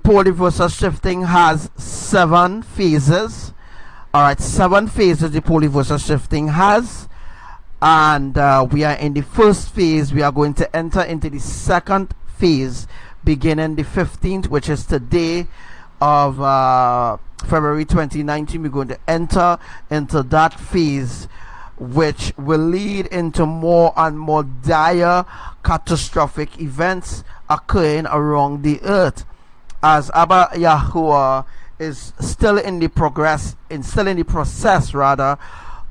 pole reversal shifting has 7 phases. All right, 7 phases the pole reversal shifting has, and we are in the first phase. We are going to enter into the second phase beginning the 15th, which is today of February 2019. We're going to enter into that phase, which will lead into more and more dire catastrophic events occurring around the earth, as Abba Yahuwah is still in the process rather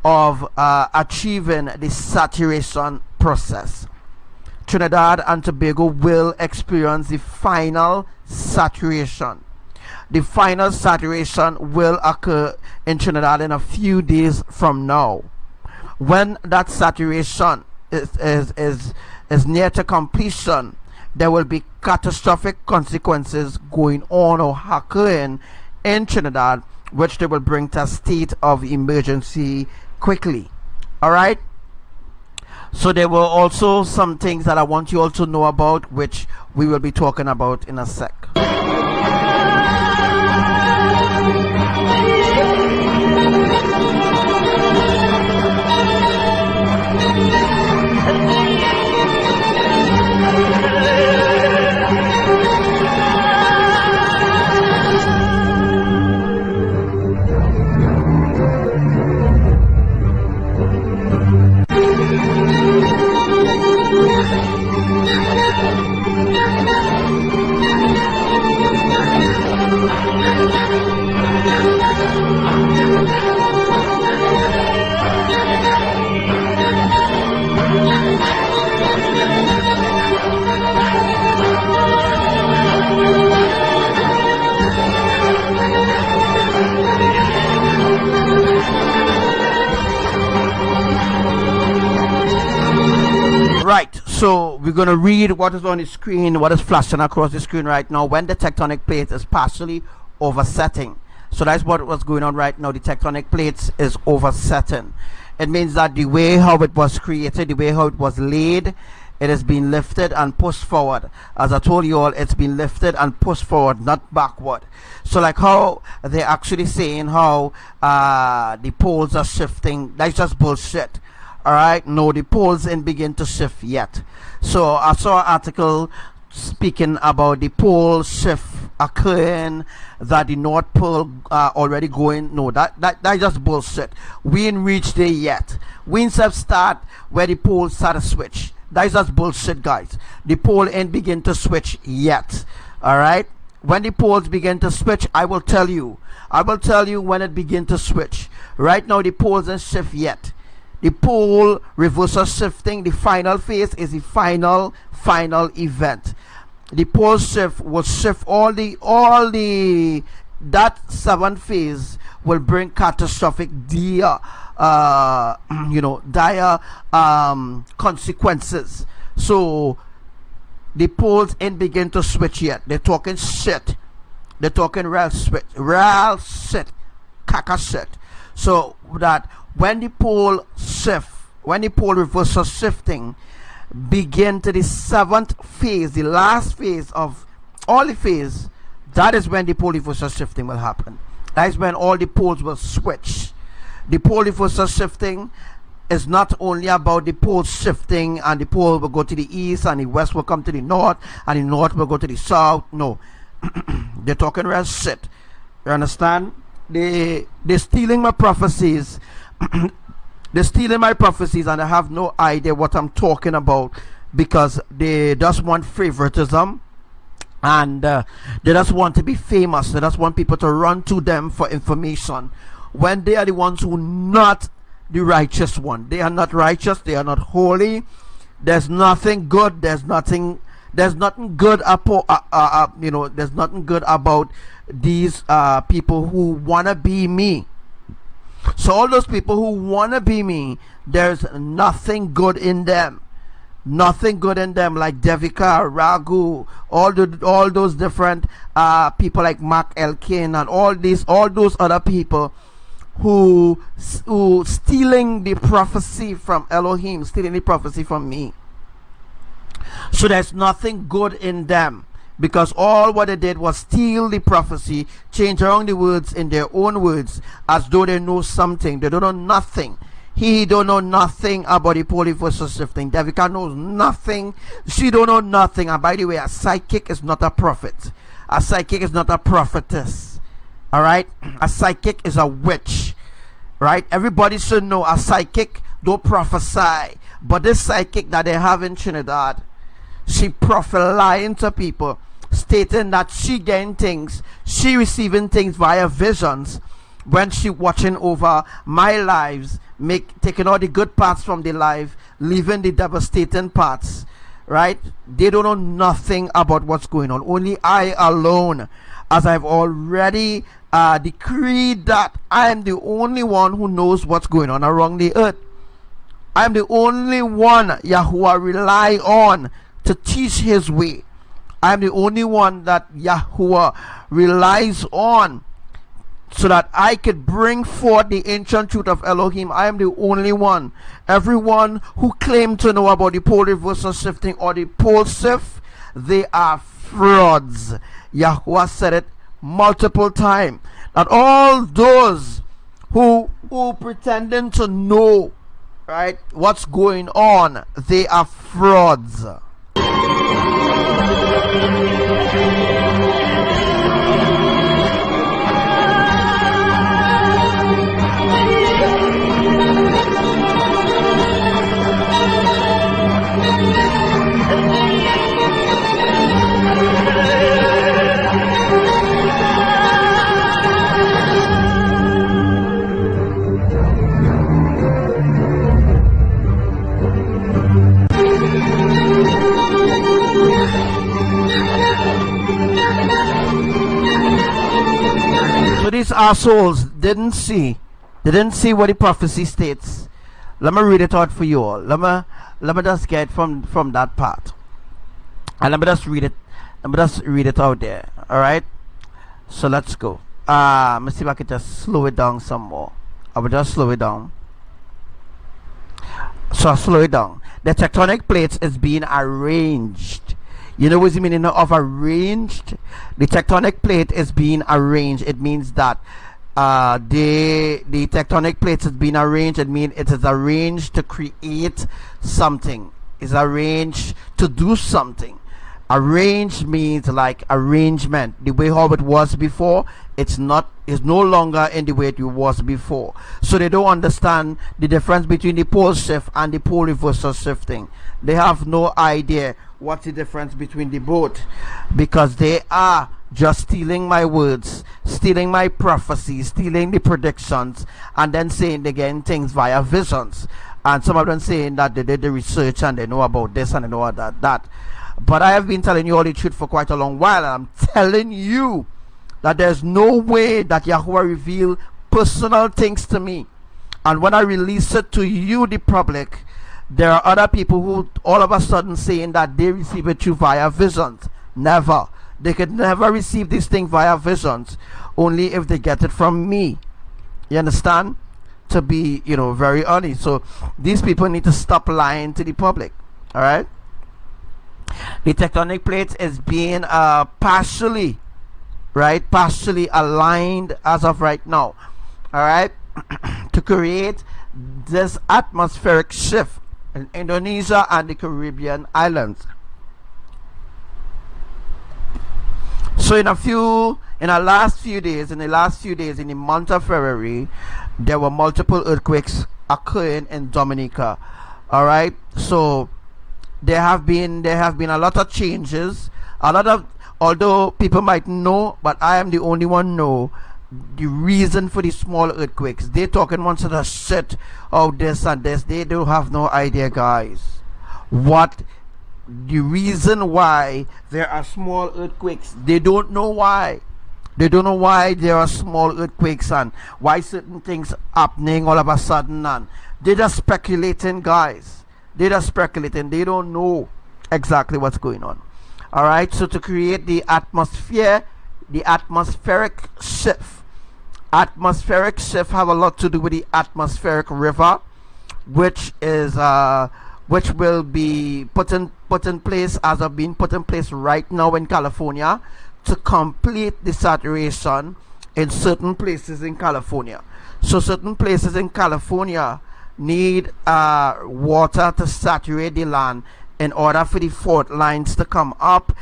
of achieving the saturation process. Trinidad and Tobago will experience the final saturation. The final saturation will occur in Trinidad in a few days from now. When that saturation is near to completion, there will be catastrophic consequences going on or occurring in Trinidad, which they will bring to a state of emergency quickly. All right. So there were also some things that I want you all to know about, which we will be talking about in a sec. Right, so we're going to read what is on the screen, what is flashing across the screen right now. When the tectonic plate is partially oversetting, so that's what's going on right now. The tectonic plates is oversetting. It means that the way how it was created, the way how it was laid, it has been lifted and pushed forward. As I told you all, it's been lifted and pushed forward, not backward. So like how they're actually saying how the poles are shifting, that's just bullshit. All right, no, the poles ain't begin to shift yet. So I saw an article speaking about the pole shift occurring, that the North Pole already going. No, that's just bullshit. We ain't reached there yet. We ain't start where the poles start to switch. That's just bullshit, guys. The pole ain't begin to switch yet. All right, when the poles begin to switch, I will tell you when it begin to switch. Right now the poles ain't shift yet. The pole reversal shifting, the final phase, is the final event. The pole shift will shift all the that 7th phase will bring catastrophic dire consequences. So the poles ain't begin to switch yet. They're talking shit. They're talking real shit, caca shit. So that when the pole shift, when the pole reversal shifting begin to the 7th phase, the last phase of all the phase, that is when the pole reversal shifting will happen. That is when all the poles will switch. The pole reversal shifting is not only about the poles shifting and the pole will go to the east and the west will come to the north and the north will go to the south. No. They're talking real shit. You understand? They're stealing my prophecies. They're stealing my prophecies, and I have no idea what I'm talking about, because they just want favoritism, and they just want to be famous. They just want people to run to them for information, when they are the ones who not the righteous one. They are not righteous. They are not holy. There's nothing good. There's nothing good about there's nothing good about these people who wanna be me. So all those people who wanna be me, there's nothing good in them. Nothing good in them, like Devika, Raghu, all those different people like Mark Elkin and all those other people who stealing the prophecy from Elohim, stealing the prophecy from me. So there's nothing good in them. because all what they did was steal the prophecy, change around the words in their own words, as though they know something. They don't know nothing. He don't know nothing about the pole reversal shifting. Devika knows nothing. She don't know nothing. And by the way, a psychic is not a prophet. A psychic is not a prophetess. All right, a psychic is a witch. Right? Everybody should know a psychic don't prophesy. But this psychic that they have in Trinidad, she prophesying to people, stating that she getting things, she receiving things via visions when she watching over my lives, taking all the good parts from the life, leaving the devastating parts. Right? They don't know nothing about what's going on. Only I alone, as I've already decreed that I am the only one who knows what's going on around the earth. I am the only one Yahuwah rely on to teach his way. I am the only one that Yahuwah relies on so that I could bring forth the ancient truth of Elohim. I am the only one. Everyone who claimed to know about the pole reversal shifting or the pole shift, they are frauds. Yahuwah said it multiple times, that all those who pretending to know, right, what's going on, they are frauds. So these assholes didn't see what the prophecy states. Let me read it out for you all. Let me just get from that part, and let me just read it out there. All right, so let's go. Let me see if I can just slow it down some more. I will just slow it down. So I'll slow it down. The tectonic plates is being arranged. You know what's the meaning of arranged? The tectonic plate is being arranged. It means that the tectonic plates is being arranged. It means it is arranged to create something. It's arranged to do something. Arranged means like arrangement. The way how it was before, it's no longer in the way it was before. So they don't understand the difference between the pole shift and the pole reversal shifting. They have no idea what's the difference between the both, because they are just stealing my words, stealing my prophecies, stealing the predictions, and then saying they're getting things via visions. And some of them saying that they did the research and they know about this and they know about that. But I have been telling you all the truth for quite a long while, and I'm telling you that there's no way that Yahuwah reveal personal things to me. And when I release it to you, the public, there are other people who all of a sudden saying that they receive it through via visions. Never. They could never receive this thing via visions, only if they get it from me. You understand? To be, very honest. So these people need to stop lying to the public. All right? The tectonic plate is being partially aligned as of right now. All right? To create this atmospheric shift in Indonesia and the Caribbean islands. So in the last few days in the month of February, there were multiple earthquakes occurring in Dominica. All right, so there have been a lot of changes, although people might know, but I am the only one know the reason for the small earthquakes. They talking once of the shit of this and this. They don't have no idea, guys, what the reason why there are small earthquakes. They don't know why. They don't know why there are small earthquakes and why certain things happening all of a sudden, and they're just speculating, guys. They're just speculating. They don't know exactly what's going on. All right, so to create the atmosphere, the atmospheric shift. Atmospheric shift have a lot to do with the atmospheric river, which is which will be put in place, as of being put in place right now in California, to complete the saturation in certain places in California. So certain places in California need water to saturate the land in order for the fault lines to come up,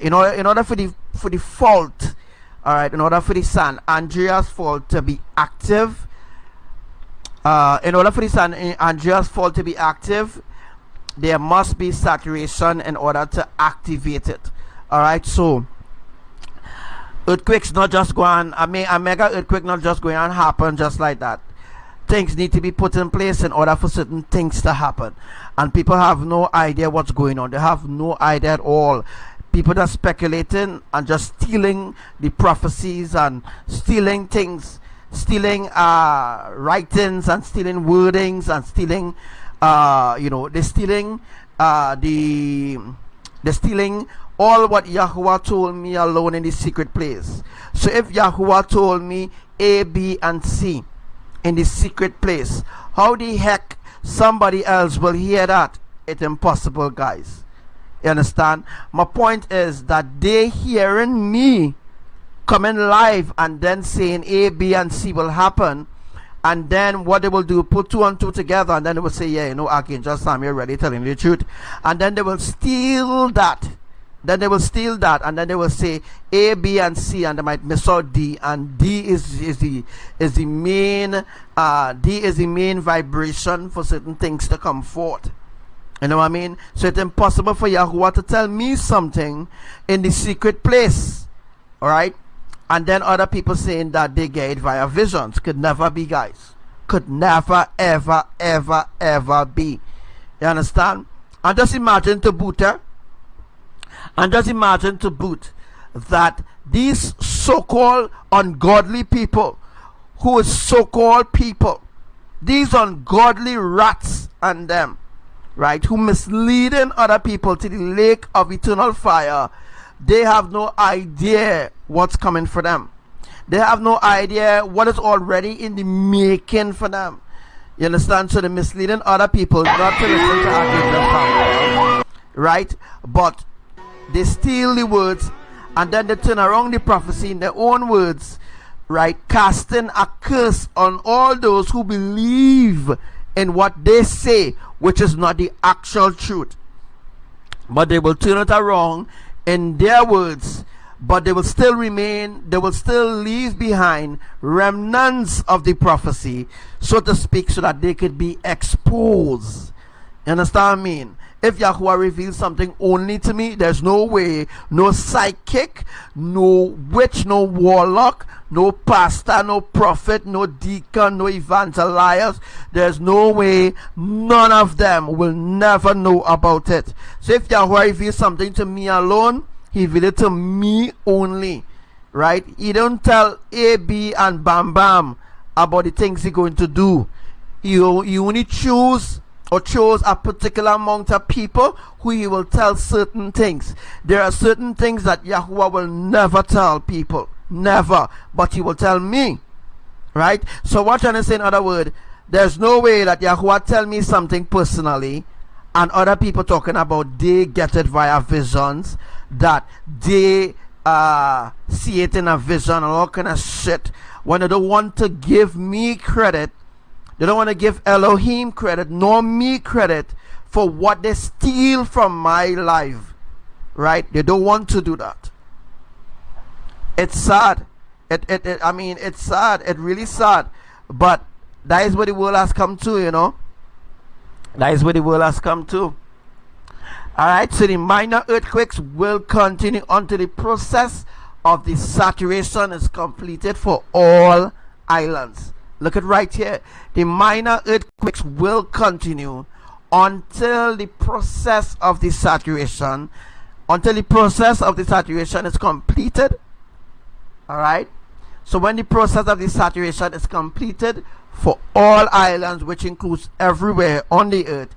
in order for the fault, all right, in order for the San Andreas fault to be active. In order for the San Andreas fault to be active, there must be saturation in order to activate it. All right, so earthquakes not just going, a mega earthquake not just going to happen just like that. Things need to be put in place in order for certain things to happen, and people have no idea what's going on. They have no idea at all. People are speculating and just stealing the prophecies and stealing things, stealing writings and stealing wordings and stealing they're stealing all what Yahweh told me alone in the secret place. So if Yahweh told me A, B, and C in the secret place, how the heck somebody else will hear that? It's impossible, guys. You understand? My point is that they hearing me coming live and then saying A, B, and C will happen, and then what they will do, put 2 and 2 together, and then they will say, yeah, Archangel Samuel really telling the truth, and then they will steal that. Then they will steal that, and then they will say A, B, and C, and they might miss out D, and D is the main D is the main vibration for certain things to come forth. You know what I mean? So it's impossible for Yahuwah to tell me something in the secret place, all right? And then other people saying that they get it via visions. Could never be, guys. Could never, ever, ever, ever be. You understand? And just imagine to boot, and just imagine to boot that these so-called ungodly people, who is so-called people, these ungodly rats and them, right, who misleading other people to the lake of eternal fire, they have no idea what's coming for them. They have no idea what is already in the making for them. You understand? So they're misleading other people not to listen to Archangel Samuel, right? But they steal the words, and then they turn around the prophecy in their own words, right? Casting a curse on all those who believe in what they say, which is not the actual truth. But they will turn it around in their words, but they will still remain, they will still leave behind remnants of the prophecy, so to speak, so that they could be exposed. You understand what I mean? If Yahuwah reveals something only to me, there's no way, no psychic, no witch, no warlock, no pastor, no prophet, no deacon, no evangelist, there's no way, none of them will never know about it. So if Yahuwah reveals something to me alone, he revealed it to me only, right? He don't tell A, B, and Bam Bam about the things he's going to do. He only chose a particular amount of people who he will tell certain things. There are certain things that Yahuwah will never tell people. Never. But he will tell me. Right? So what I'm trying to say, in other words, there's no way that Yahuwah tell me something personally and other people talking about they get it via visions, that they see it in a vision and all kind of shit, when they don't want to give me credit. They don't want to give Elohim credit nor me credit for what they steal from my life, right? They don't want to do that. It's sad. I mean, it's sad. It's really sad. But that is where the world has come to, you know. That is where the world has come to. Alright, so the minor earthquakes will continue until the process of the saturation is completed for all islands. Look at right here. The minor earthquakes will continue until the process of the saturation, is completed. Alright. So when the process of the saturation is completed for all islands, which includes everywhere on the earth,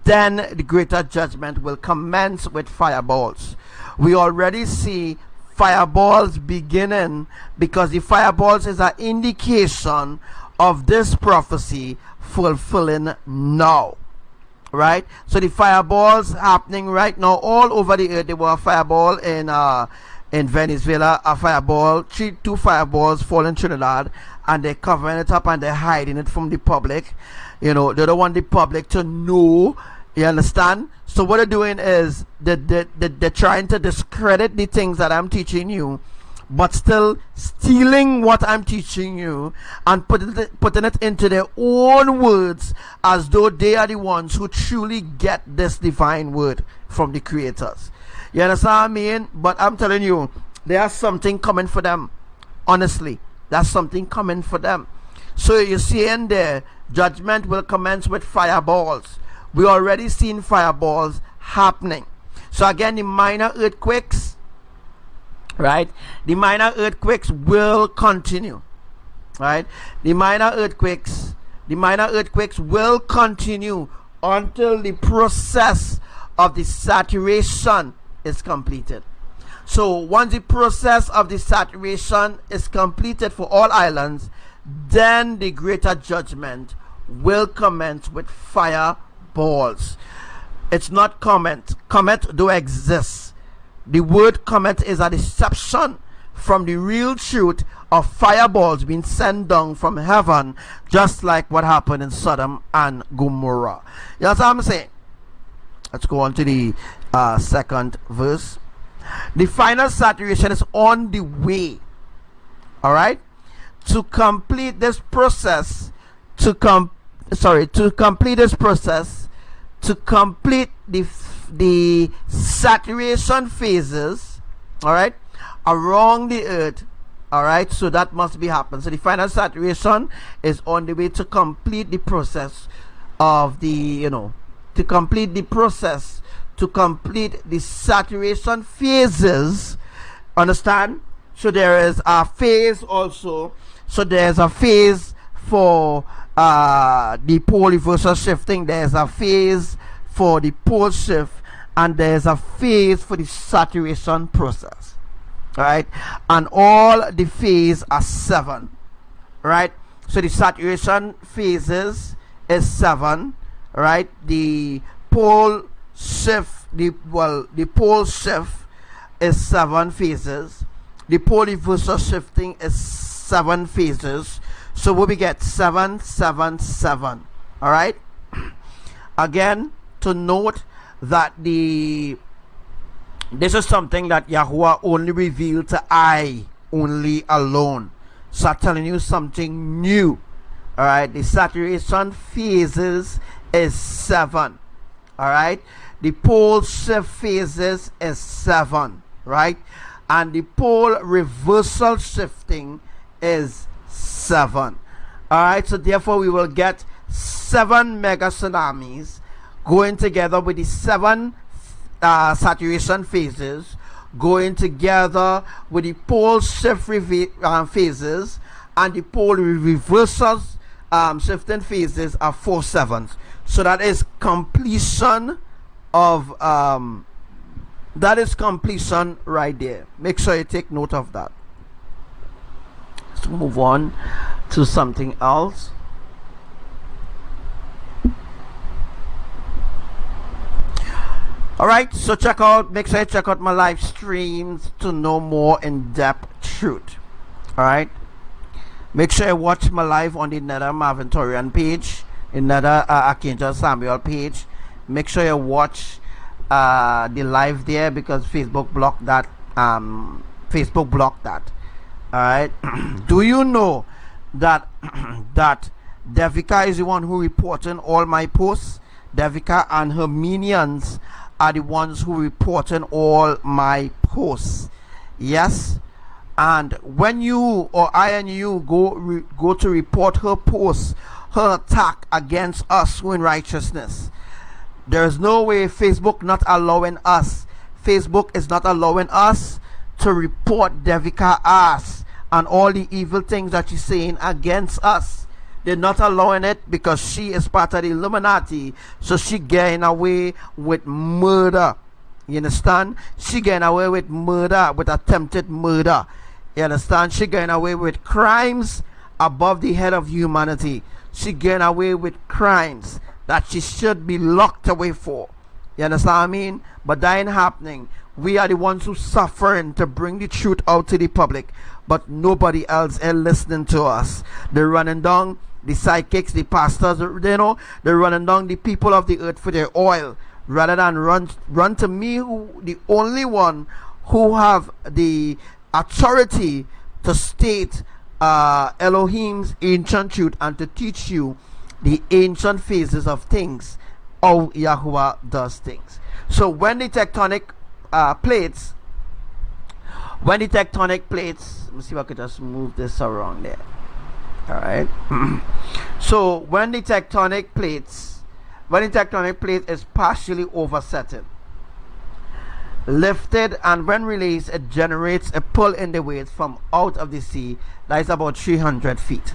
then the greater judgment will commence with fireballs. We already see fireballs beginning, because the fireballs is an indication of this prophecy fulfilling now, right? So the fireballs happening right now all over the earth. There were a fireball in Venezuela, a fireball, two fireballs fall in Trinidad, and they're covering it up and they're hiding it from the public. You know, they don't want the public to know. You understand? So what they're doing is they're trying to discredit the things that I'm teaching you, but still stealing what I'm teaching you and putting it into their own words, as though they are the ones who truly get this divine word from the creators. You understand what I mean? But I'm telling you, there's something coming for them. Honestly, there's something coming for them. So you see in there, judgment will commence with fireballs. We already seen fireballs happening. So again, the minor earthquakes, right? The minor earthquakes will continue, right? The minor earthquakes will continue until the process of the saturation is completed. So once the process of the saturation is completed for all islands, then the greater judgment will commence with fireballs. It's not comet. Comet do exist. The word comet is a deception from the real truth of fireballs being sent down from heaven, just like what happened in Sodom and Gomorrah. You know what I'm saying? Let's go on to the second verse. The final saturation is on the way. All right, to complete this process, to complete the saturation phases, all right, around the earth. All right, so that must be happening. So the final saturation is on the way to complete the process of the, you know, to complete the saturation phases. Understand? So there is a phase also. So there's a phase for the pole reversal shifting. There's a phase for the pole shift, and there's a phase for the saturation process. Right? And all the phases are 7. Right? So the saturation phases is 7. Right? The pole shift, the pole shift is 7 phases. The pole reversal shifting is 7 phases. So what we get 7, 7, 7. All right. Again, to note that this is something that Yahuwah only revealed to I only alone. So I'm telling you something new. All right. The saturation phases is 7. All right. The pole shift phases is 7. Right. And the pole reversal shifting is 7. All right. So therefore we will get 7 mega tsunamis going together with the 7 saturation phases, going together with the pole shift phases, and the pole reversal shifting phases are 4 7s. So that is completion of that is completion right there. Make sure you take note of that. Let's move on to something else. All right, so make sure you check out my live streams to know more in-depth truth. All right, make sure you watch my live on the Nether Marvin Torian page, another Archangel Samuel page. Make sure you watch the live there, because Facebook blocked that. All right. Do you know that Devika is the one who reporting all my posts? Devika and her minions are the ones who reporting all my posts. Yes. And when you or I and you go to report her posts, her attack against us who in righteousness, there is no way Facebook not allowing us. Facebook is not allowing us to report Devika ass and all the evil things that she's saying against us. They're not allowing it because she is part of the Illuminati. So she getting away with murder. You understand? She getting away with murder, with attempted murder. You understand? She getting away with crimes above the head of humanity. She getting away with crimes that she should be locked away for. You understand what I mean? But that ain't happening. We are the ones who suffering to bring the truth out to the public, but nobody else is listening to us. They're running down the psychics, the pastors, you know, they're running down the people of the earth for their oil, rather than run to me, who the only one who have the authority to state Elohim's ancient truth and to teach you the ancient phases of things, how Yahuwah does things. So when the tectonic plates, let me see if I could just move this around there. All right. So when the tectonic plate is partially oversetting, lifted, and when released, it generates a pull in the waves from out of the sea that is about 300 feet.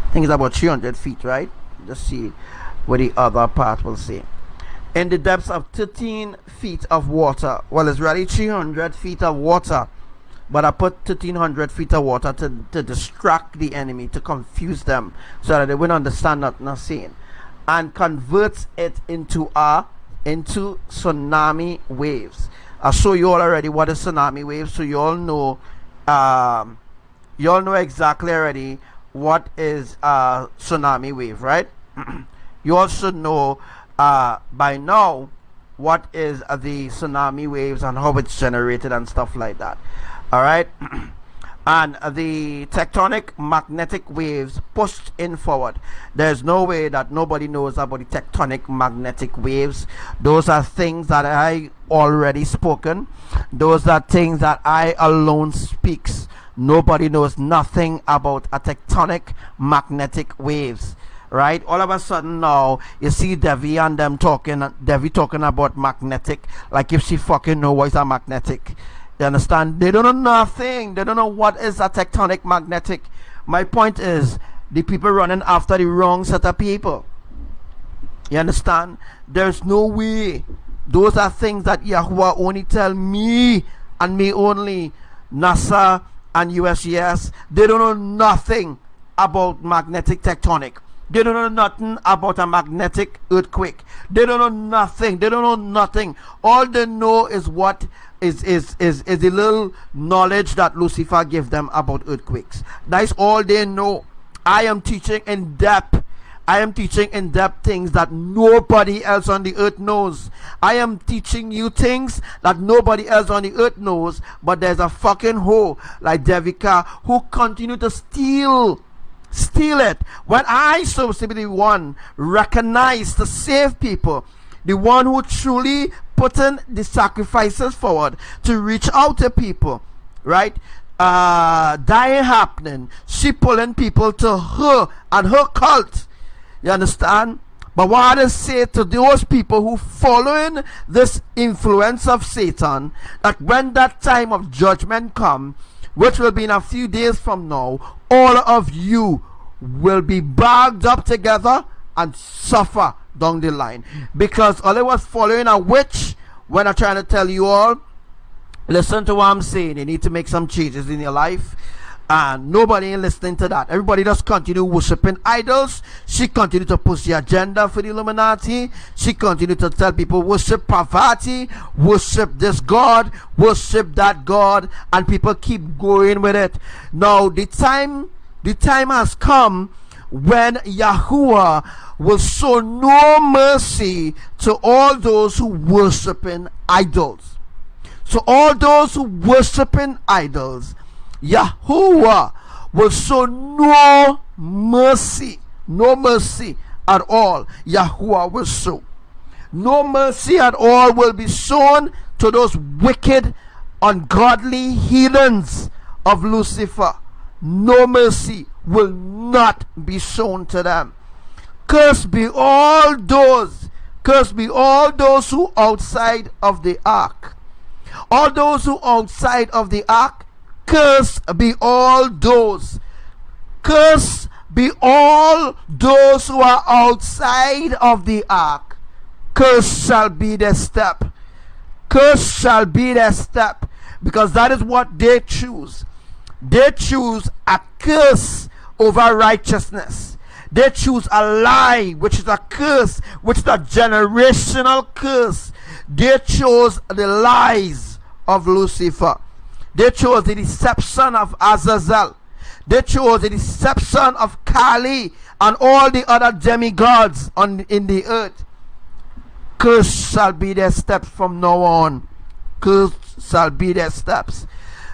I think it's about 300 feet, right? Just see what the other part will say. In the depths of 13 feet of water. Well, it's really 300 feet of water, but I put 1300 feet of water to distract the enemy, to confuse them, so that they wouldn't understand nothing I'm saying, and converts it into tsunami waves. I show you all already what is tsunami waves, so you all know exactly already what is a tsunami wave, right? You also know by now what is the tsunami waves and how it's generated and stuff like that. All right. And the tectonic magnetic waves pushed in forward. There's no way that nobody knows about the tectonic magnetic waves. Those are things that I already spoken. Those are things that I alone speaks. Nobody knows nothing about a tectonic magnetic waves. Right? All of a sudden now you see Devi and them talking about magnetic, like if she fucking know what is a magnetic. You understand? They don't know nothing. They don't know what is a tectonic magnetic. My point is, the people running after the wrong set of people. You understand? There's no way. Those are things that Yahuwah only tell me and me only. NASA and USGS, they don't know nothing about magnetic tectonic. They don't know nothing about a magnetic earthquake. They don't know nothing. They don't know nothing. All they know is what is the little knowledge that Lucifer gave them about earthquakes. That's all they know. I am teaching in depth. I am teaching in depth things that nobody else on the earth knows. I am teaching you things that nobody else on the earth knows. But there's a fucking hoe like Devika who continue to steal it, when I supposed to be the one recognized to save people, the one who truly putting the sacrifices forward to reach out to people, right? Dying happening, she pulling people to her and her cult. You understand? But what I say to those people who following this influence of Satan, that when that time of judgment come, which will be in a few days from now, all of you will be bagged up together and suffer down the line. Because all it was following a witch, when I'm trying to tell you all, listen to what I'm saying. You need to make some changes in your life. And nobody ain't listening to that. Everybody just continue worshiping idols. She continue to push the agenda for the Illuminati. She continue to tell people worship Parvati, worship this God, worship that God, and people keep going with it. Now the time has come when Yahuwah will show no mercy to all those who worshiping idols. So all those who worshiping idols, Yahuwah will show no mercy at all. Yahuwah will show no mercy at all will be shown to those wicked, ungodly heathens of Lucifer. No mercy will not be shown to them. Cursed be all those who outside of the ark. All those who outside of the ark, cursed be all those. Cursed be all those who are outside of the ark. Cursed shall be their step. Cursed shall be their step. Because that is what they choose. They choose a curse over righteousness. They choose a lie, which is a curse, which is a generational curse. They chose the lies of Lucifer. They chose the deception of Azazel. They chose the deception of Kali and all the other demigods in the earth. Cursed shall be their steps from now on. Cursed shall be their steps.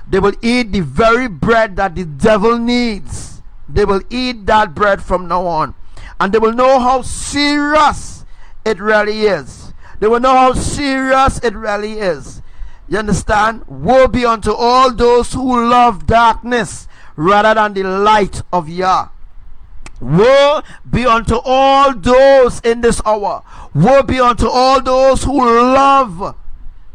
They will eat the very bread that the devil needs. They will eat that bread from now on. And they will know how serious it really is. They will know how serious it really is. You understand? Woe be unto all those who love darkness rather than the light of Yah. Woe be unto all those in this hour. Woe be unto all those who love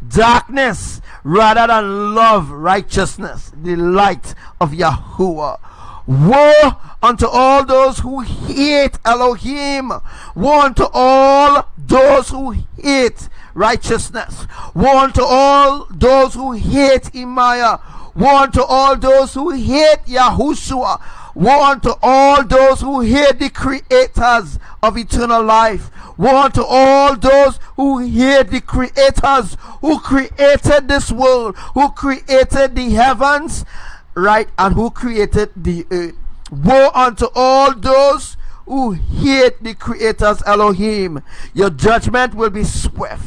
darkness rather than love righteousness, the light of Yahuwah. Woe unto all those who hate Elohim. Woe unto all those who hate righteousness. Woe unto all those who hate Imaya. Woe unto all those who hate Yahushua. Woe unto all those who hate the creators of eternal life. Woe unto all those who hate the creators who created this world, who created the heavens, right, and who created the earth. Woe unto all those who hate the creators Elohim. Your judgment will be swift,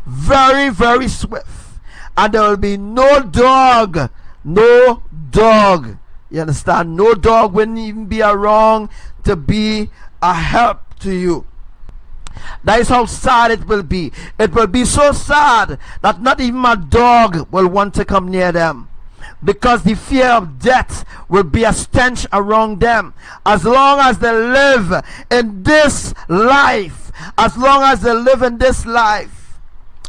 very, very swift, and there will be no dog. You understand? No dog wouldn't even be around to be a help to you. That is how sad it will be. It will be so sad that not even a dog will want to come near them, because the fear of death will be a stench around them. As long as they live in this life, as long as they live in this life,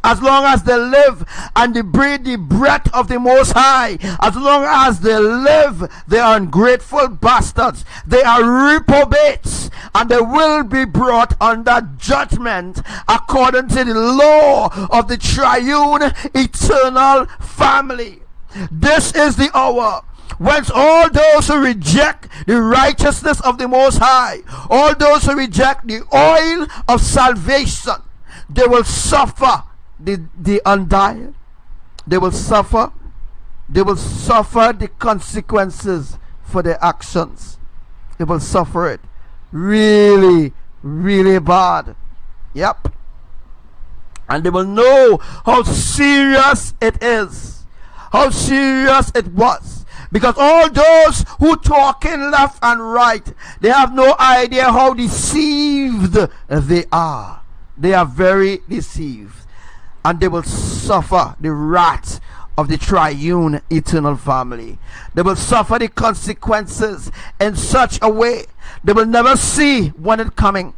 as long as they live and they breathe the breath of the Most High, as long as they live, they are ungrateful bastards. They are reprobates, and they will be brought under judgment according to the law of the triune eternal family. This is the hour whence all those who reject the righteousness of the Most High, all those who reject the oil of salvation, they will suffer the undying. They will suffer the consequences for their actions. They will suffer it really, really bad. Yep. And they will know how serious it is, how serious it was. Because all those who talking left and right, they have no idea how deceived they are. They are very deceived. And they will suffer the wrath of the triune eternal family. They will suffer the consequences in such a way they will never see when it's coming.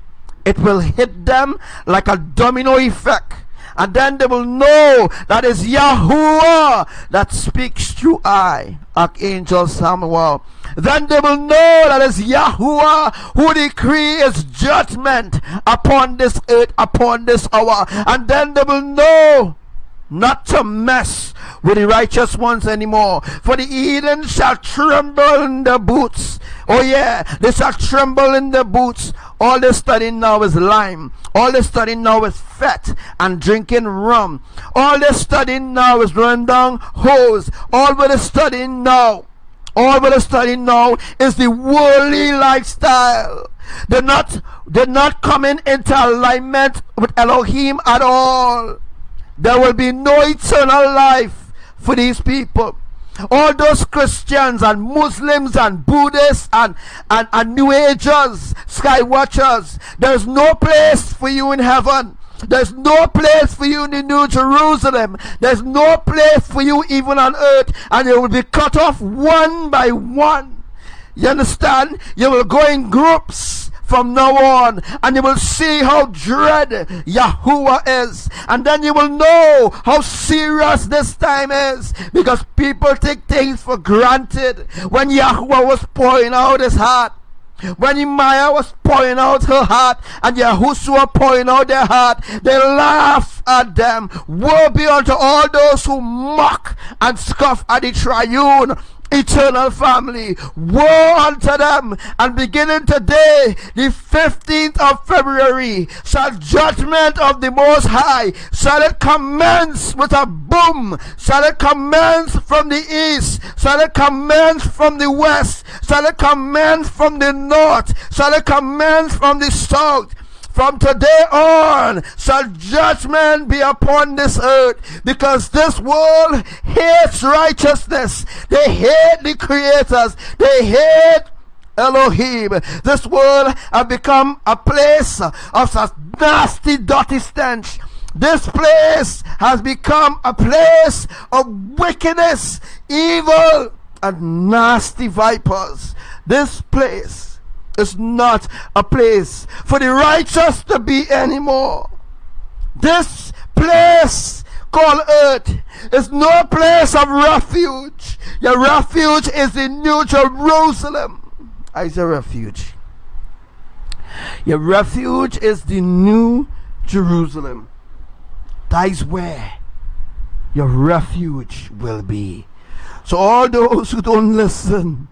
It will hit them like a domino effect. And then they will know that it's Yahuwah that speaks through Archangel Samuel. Then they will know that it's Yahuwah who decrees judgment upon this earth, upon this hour. And then they will know not to mess with the righteous ones anymore. For the Eden shall tremble in their boots. Oh yeah, they shall tremble in their boots. All they're studying now is lime. All they're studying now is fat and drinking rum. All they're studying now is running down hoes. All they're studying now is the worldly lifestyle. They're not coming into alignment with Elohim at all. There will be no eternal life for these people. All those Christians and Muslims and Buddhists and New Agers, Sky Watchers, there's no place for you in heaven. There's no place for you in the New Jerusalem. There's no place for you even on earth. And you will be cut off one by one. You understand? You will go in groups from now on, and you will see how dread Yahuwah is. And then you will know how serious this time is, because people take things for granted. When Yahuwah was pouring out his heart, when Imaya was pouring out her heart, and Yahushua pouring out their heart, they laugh at them. Woe be unto all those who mock and scoff at the triune eternal family. Woe unto them. And beginning today, the 15th of February, shall judgment of the Most High, shall it commence with a boom, shall it commence from the east, shall it commence from the west, shall it commence from the north, shall it commence from the south. From today on shall judgment be upon this earth, because this world hates righteousness. They hate the creators. They hate Elohim. This world has become a place of such nasty, dirty stench. This place has become a place of wickedness, evil, and nasty vipers. This place is not a place for the righteous to be anymore. This place called earth is no place of refuge. Your refuge is the New Jerusalem. I say refuge. Your refuge is the New Jerusalem. That is where your refuge will be. So all those who don't listen,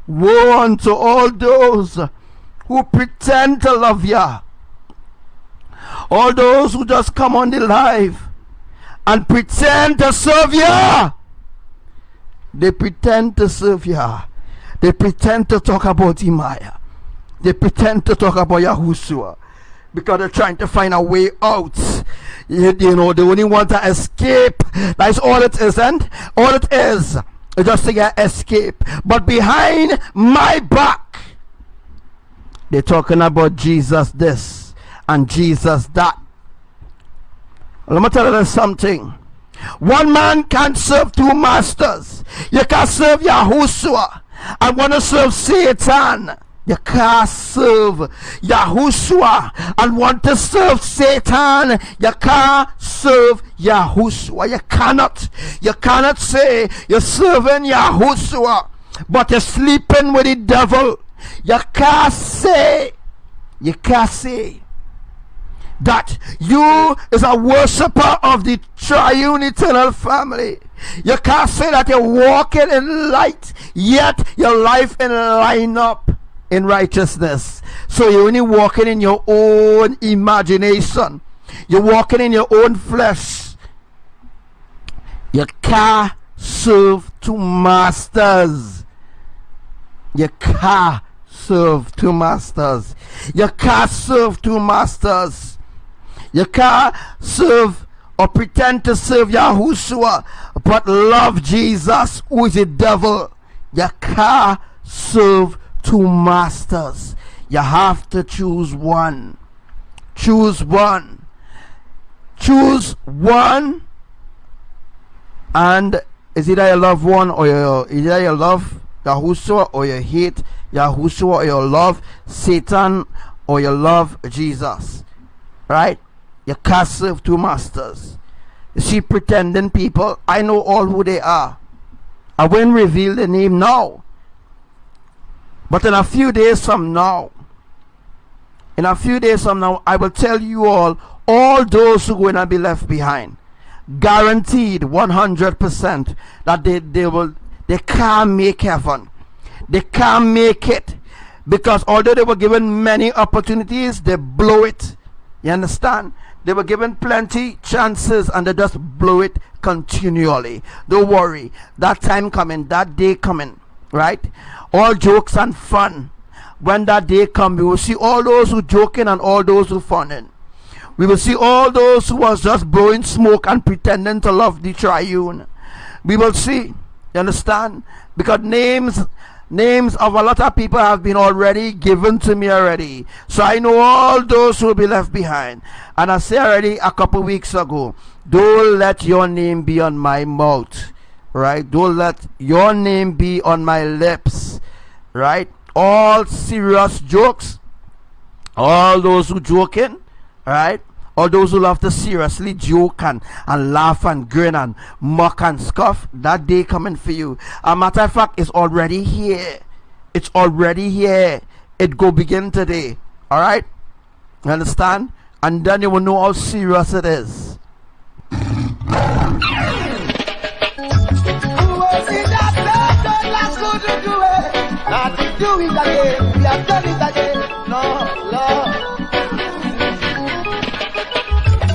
woe unto all those who pretend to love ya. All those who just come on the live and pretend to serve ya. They pretend to serve ya. They pretend to talk about Imaya. They pretend to talk about Yahushua, because they're trying to find a way out. You know, they only want to escape. That's all it isn't. All it is just to get escape. But behind my back, they're talking about Jesus this and Jesus that. Let me tell you something. One man can't serve two masters. You can't serve Yahushua and want to serve Satan. You can't serve Yahushua and want to serve Satan. You can't serve Yahushua. You cannot. You cannot say you're serving Yahushua, but you're sleeping with the devil. You can't say. You can't say that you is a worshiper of the triune eternal family. You can't say that you're walking in light, yet your life in line up in righteousness. So you're only walking in your own imagination. You're walking in your own flesh. You can't serve two masters. You can't serve two masters. You can't serve two masters. You can't serve or pretend to serve Yahushua but love Jesus, who is the devil. You can't serve two masters. You have to choose one. Choose one. Choose one. And is either you love one, or either you love Yahushua or you hate Yahushua, or you love Satan or you love Jesus. Right? You can't serve two masters. You see, pretending people, I know all who they are. I won't reveal the name now. But in a few days from now, I will tell you all those who are going to be left behind. Guaranteed 100% that they can't make heaven. They can't make it. Because although they were given many opportunities, they blow it. You understand? They were given plenty chances and they just blow it continually. Don't worry. That time coming, that day coming, right? All jokes and fun. When that day comes, we will see all those who joking and all those who funning. We will see all those who was just blowing smoke and pretending to love the triune. We will see. You understand? Because names of a lot of people have been already given to me already. So I know all those who will be left behind. And I said already a couple weeks ago, don't let your name be on my mouth. Right? Don't let your name be on my lips. Right? All serious jokes, all those who joking, right? All those who love to seriously joke and laugh and grin and mock and scoff, that day coming for you. A matter of fact, it's already here. It's already here. It go begin today. Alright? You understand? And then you will know how serious it is. Who was it that do it again. We have done it again. No, Lord.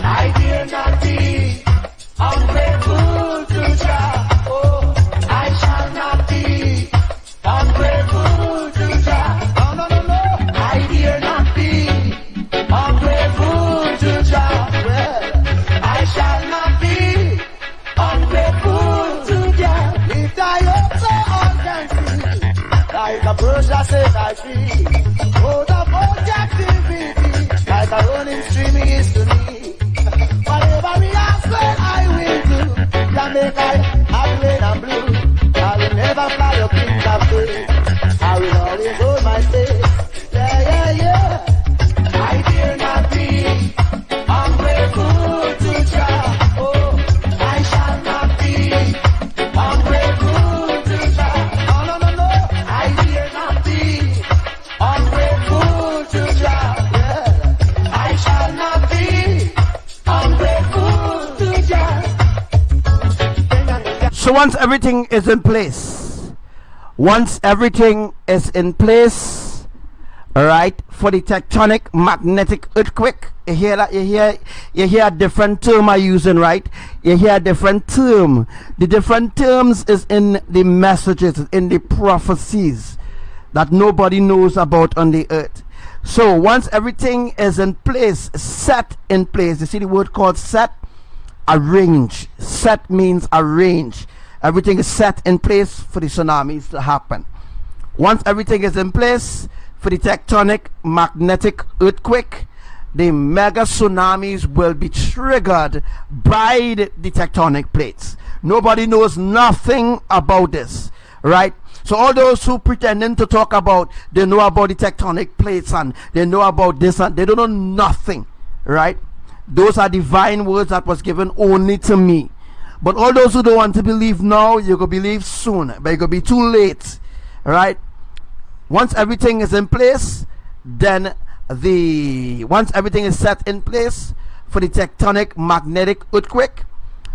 I dare not be ungrateful to Jah. Oh, I shall not be ungrateful to Jah. No, no, no, no. I dare not be ungrateful to Jah. Well, I shall not be ungrateful to Jah. If I hope so all can see, like a Persia said I feel, out of all captivity, like a running stream is to me. Whatever we ask, well, I will do. Jamaica, I'm red and blue. I will never fly a plane of faith. I will always hold my faith. Yeah, yeah, yeah. I dare not be ungrateful to Jah. Oh, I shall not be ungrateful to Jah. No, no, no, no. I dare not be ungrateful to Jah. Yeah. I shall not be ungrateful to Jah. So once everything is in place, all right, for the tectonic magnetic earthquake, you hear that? You hear a different term I'm using, right? You hear a different term. The different terms is in the messages, in the prophecies that nobody knows about on the earth. So once everything is in place, set in place, you see the word called set? Arrange. Set means arrange. Everything is set in place for the tsunamis to happen. Once everything is in place for the tectonic magnetic earthquake, the mega tsunamis will be triggered by the tectonic plates. Nobody knows nothing about this, right? So all those who pretending to talk about, they know about the tectonic plates and they know about this, and they don't know nothing, right? Those are divine words that was given only to me. But all those who don't want to believe now, you can believe soon, but it could be too late, right? Once everything is in place, then once everything is set in place for the tectonic magnetic earthquake,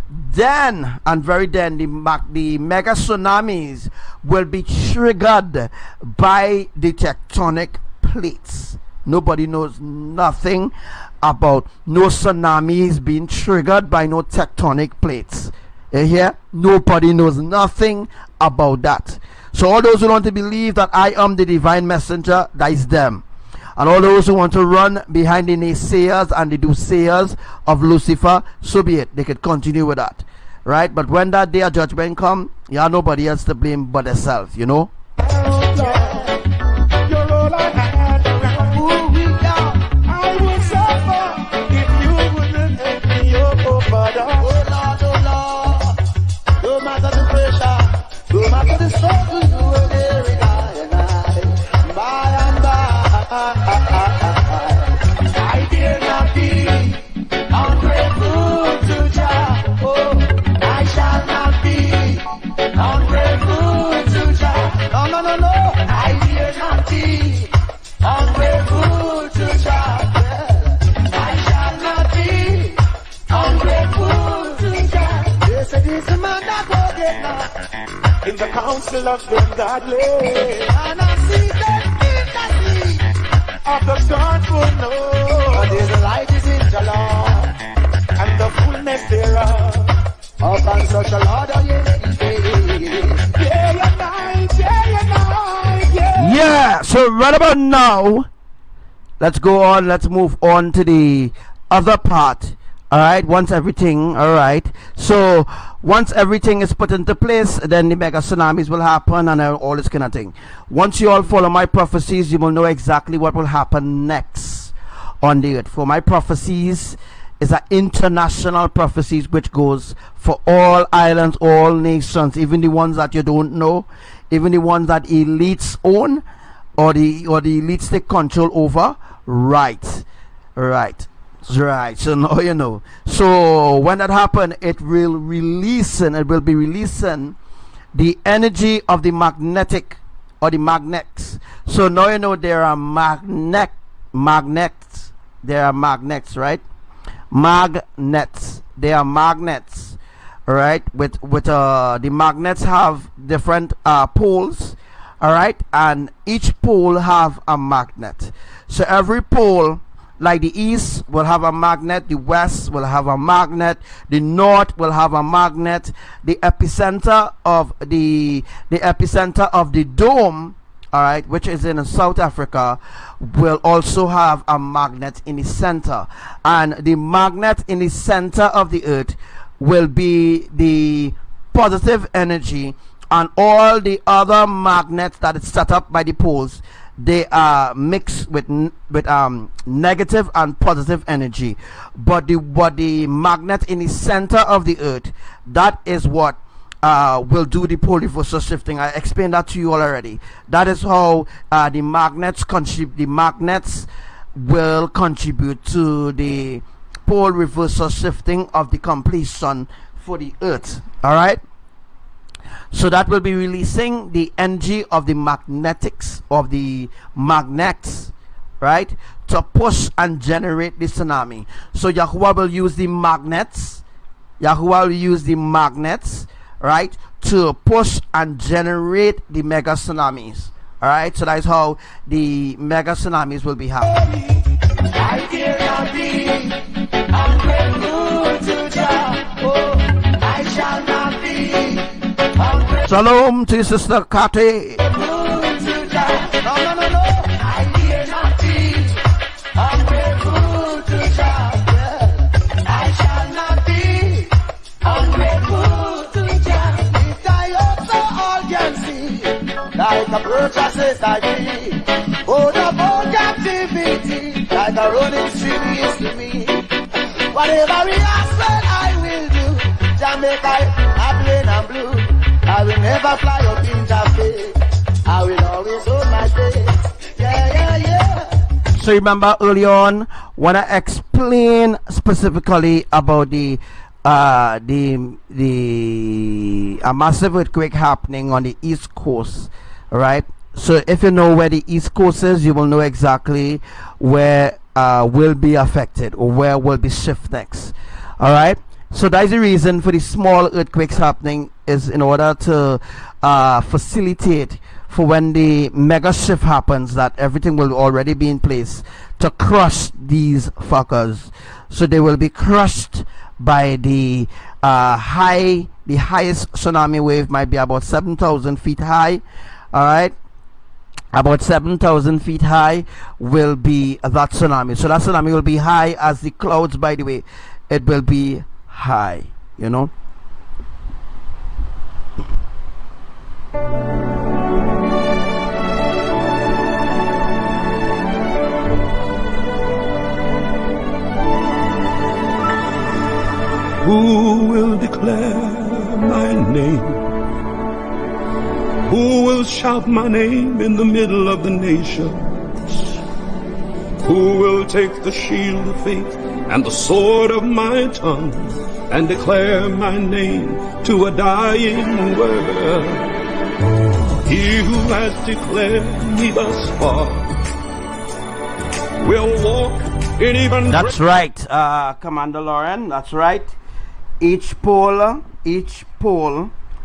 then and very then the mega tsunamis will be triggered by the tectonic plates. Nobody knows nothing about no tsunamis being triggered by no tectonic plates. You hear? Nobody knows nothing about that. So all those who want to believe that I am the divine messenger, that is them. And all those who want to run behind the naysayers and the doomsayers of Lucifer, so be it. They could continue with that, right? But when that day of judgment come, you have nobody else to blame but themselves, you know. I dare not be ungrateful to Jah. Oh, I shall not be ungrateful to Jah. No, no, no, no. I dare not be ungrateful to Jah. Well, I shall not be ungrateful to Jah. Yes, it is the man that will get now in the council of the godly, and I see them in the sea of the scornful, no. But the light is in the Lord, and the fullness thereof. Upon such a Lord, oh yeah, yeah. So right about now, let's go on. Let's move on to the other part. All right. Once everything, all right. So once everything is put into place, then the mega tsunamis will happen and all this kind of thing. Once you all follow my prophecies, you will know exactly what will happen next on the earth. For my prophecies is an international prophecies which goes for all islands, all nations, even the ones that you don't know, even the ones that elites own or the elites take control over. Right. So now you know. So when that happens, it will be releasing the energy of the magnetic or the magnets. So now you know there are magnets. There are magnets, right? Magnets. They are magnets, right? With the magnets have different poles, all right, and each pole have a magnet. So every pole, like the east will have a magnet, the west will have a magnet, the north will have a magnet, the epicenter of the dome, all right, which is in South Africa, will also have a magnet in the center, and the magnet in the center of the earth will be the positive energy, and all the other magnets that is set up by the poles, they are mixed with negative and positive energy. But the magnet in the center of the earth, that is what will do the pole reversal shifting. I explained that to you all already. That is how the magnets will contribute to the pole reversal shifting of the completion for the earth. All right, so that will be releasing the energy of the magnetics of the magnets, right, to push and generate the tsunami. So Yahuwah will use the magnets, right, to push and generate the mega tsunamis. All right, so that's how the mega tsunamis will be happening. I dare not be ungrateful to Jah. Oh, I shall not be ungrateful. Shalom to Sister Kate. No. I dare not be ungrateful to Jah. Yeah. I shall not be ungrateful to Jah. If I also all can see, like a preacher says I feel. Oh, the whole captivity, like a running stream is to me. Whatever he asks, well, I will do. Jamaica, I plain and blue. I will never fly up in Jamaica. I will always hold my faith. Yeah. So remember early on when I explained specifically about a massive earthquake happening on the East Coast, right? So if you know where the East Coast is, you will know exactly where will be affected or where will be shift next. All right, so that's the reason for the small earthquakes happening, is in order to facilitate for when the mega shift happens, that everything will already be in place to crush these fuckers. So they will be crushed by the highest tsunami wave might be about 7,000 feet high. All right, about 7,000 feet high will be that tsunami. So that tsunami will be high as the clouds, by the way. It will be high, you know. Who will declare my name? Who will shout my name in the middle of the nations? Who will take the shield of faith and the sword of my tongue and declare my name to a dying world? He who has declared me thus far will walk in even... That's right, Commander Lauren, that's right. Each pole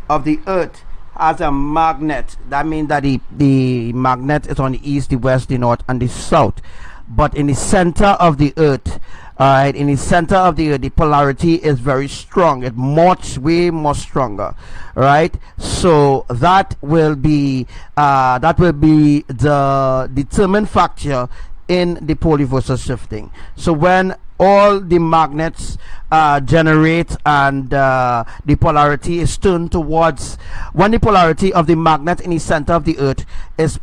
of the earth has a magnet. That means that the magnet is on the east, the west, the north, and the south. But in the center of the earth, alright, in the center of the earth, the polarity is very strong. It's way more stronger, right? So that will be the determined factor in the pole reversal shifting. So when all the magnets generate and the polarity is turned towards, when the polarity of the magnet in the center of the earth is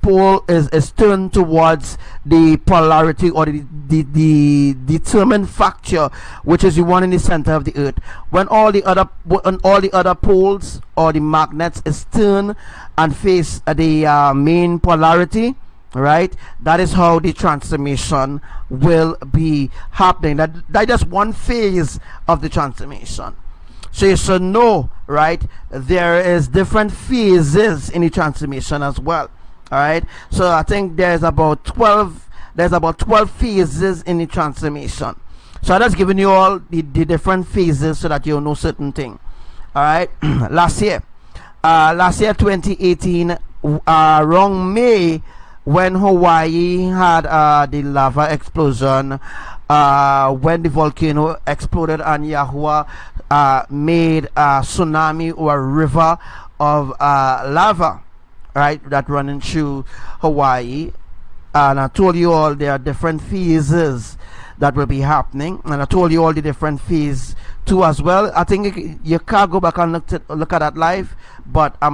turned towards the polarity or the determined factor, which is the one in the center of the earth, when all the other poles or the magnets is turned and face the main polarity, right, that is how the transformation will be happening. That is one phase of the transformation. So you should know, right, there is different phases in the transformation as well. All right, so I think there's about 12 phases in the transformation. So I'm just giving you all the different phases so that you know certain thing. All right, last year 2018 around May, when Hawaii had the lava explosion, when the volcano exploded and Yahuwah made a tsunami or a river of lava, right, that running through Hawaii. And I told you all there are different phases that will be happening, and I told you all the different phases too as well. I think you can't go back and look at that live, but I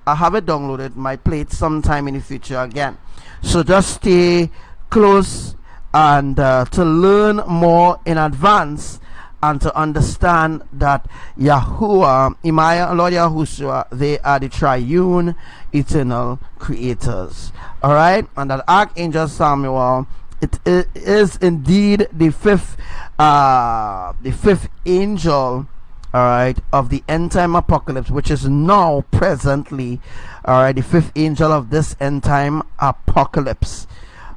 have it downloaded, might play it sometime in the future again. So just stay close and to learn more in advance and to understand that Yahuwah, Imaya, and Lord Yahushua, they are the triune eternal creators. Alright, and that Archangel Samuel, it is indeed the fifth angel, alright, of the end time apocalypse, which is now presently, alright, the fifth angel of this end time apocalypse.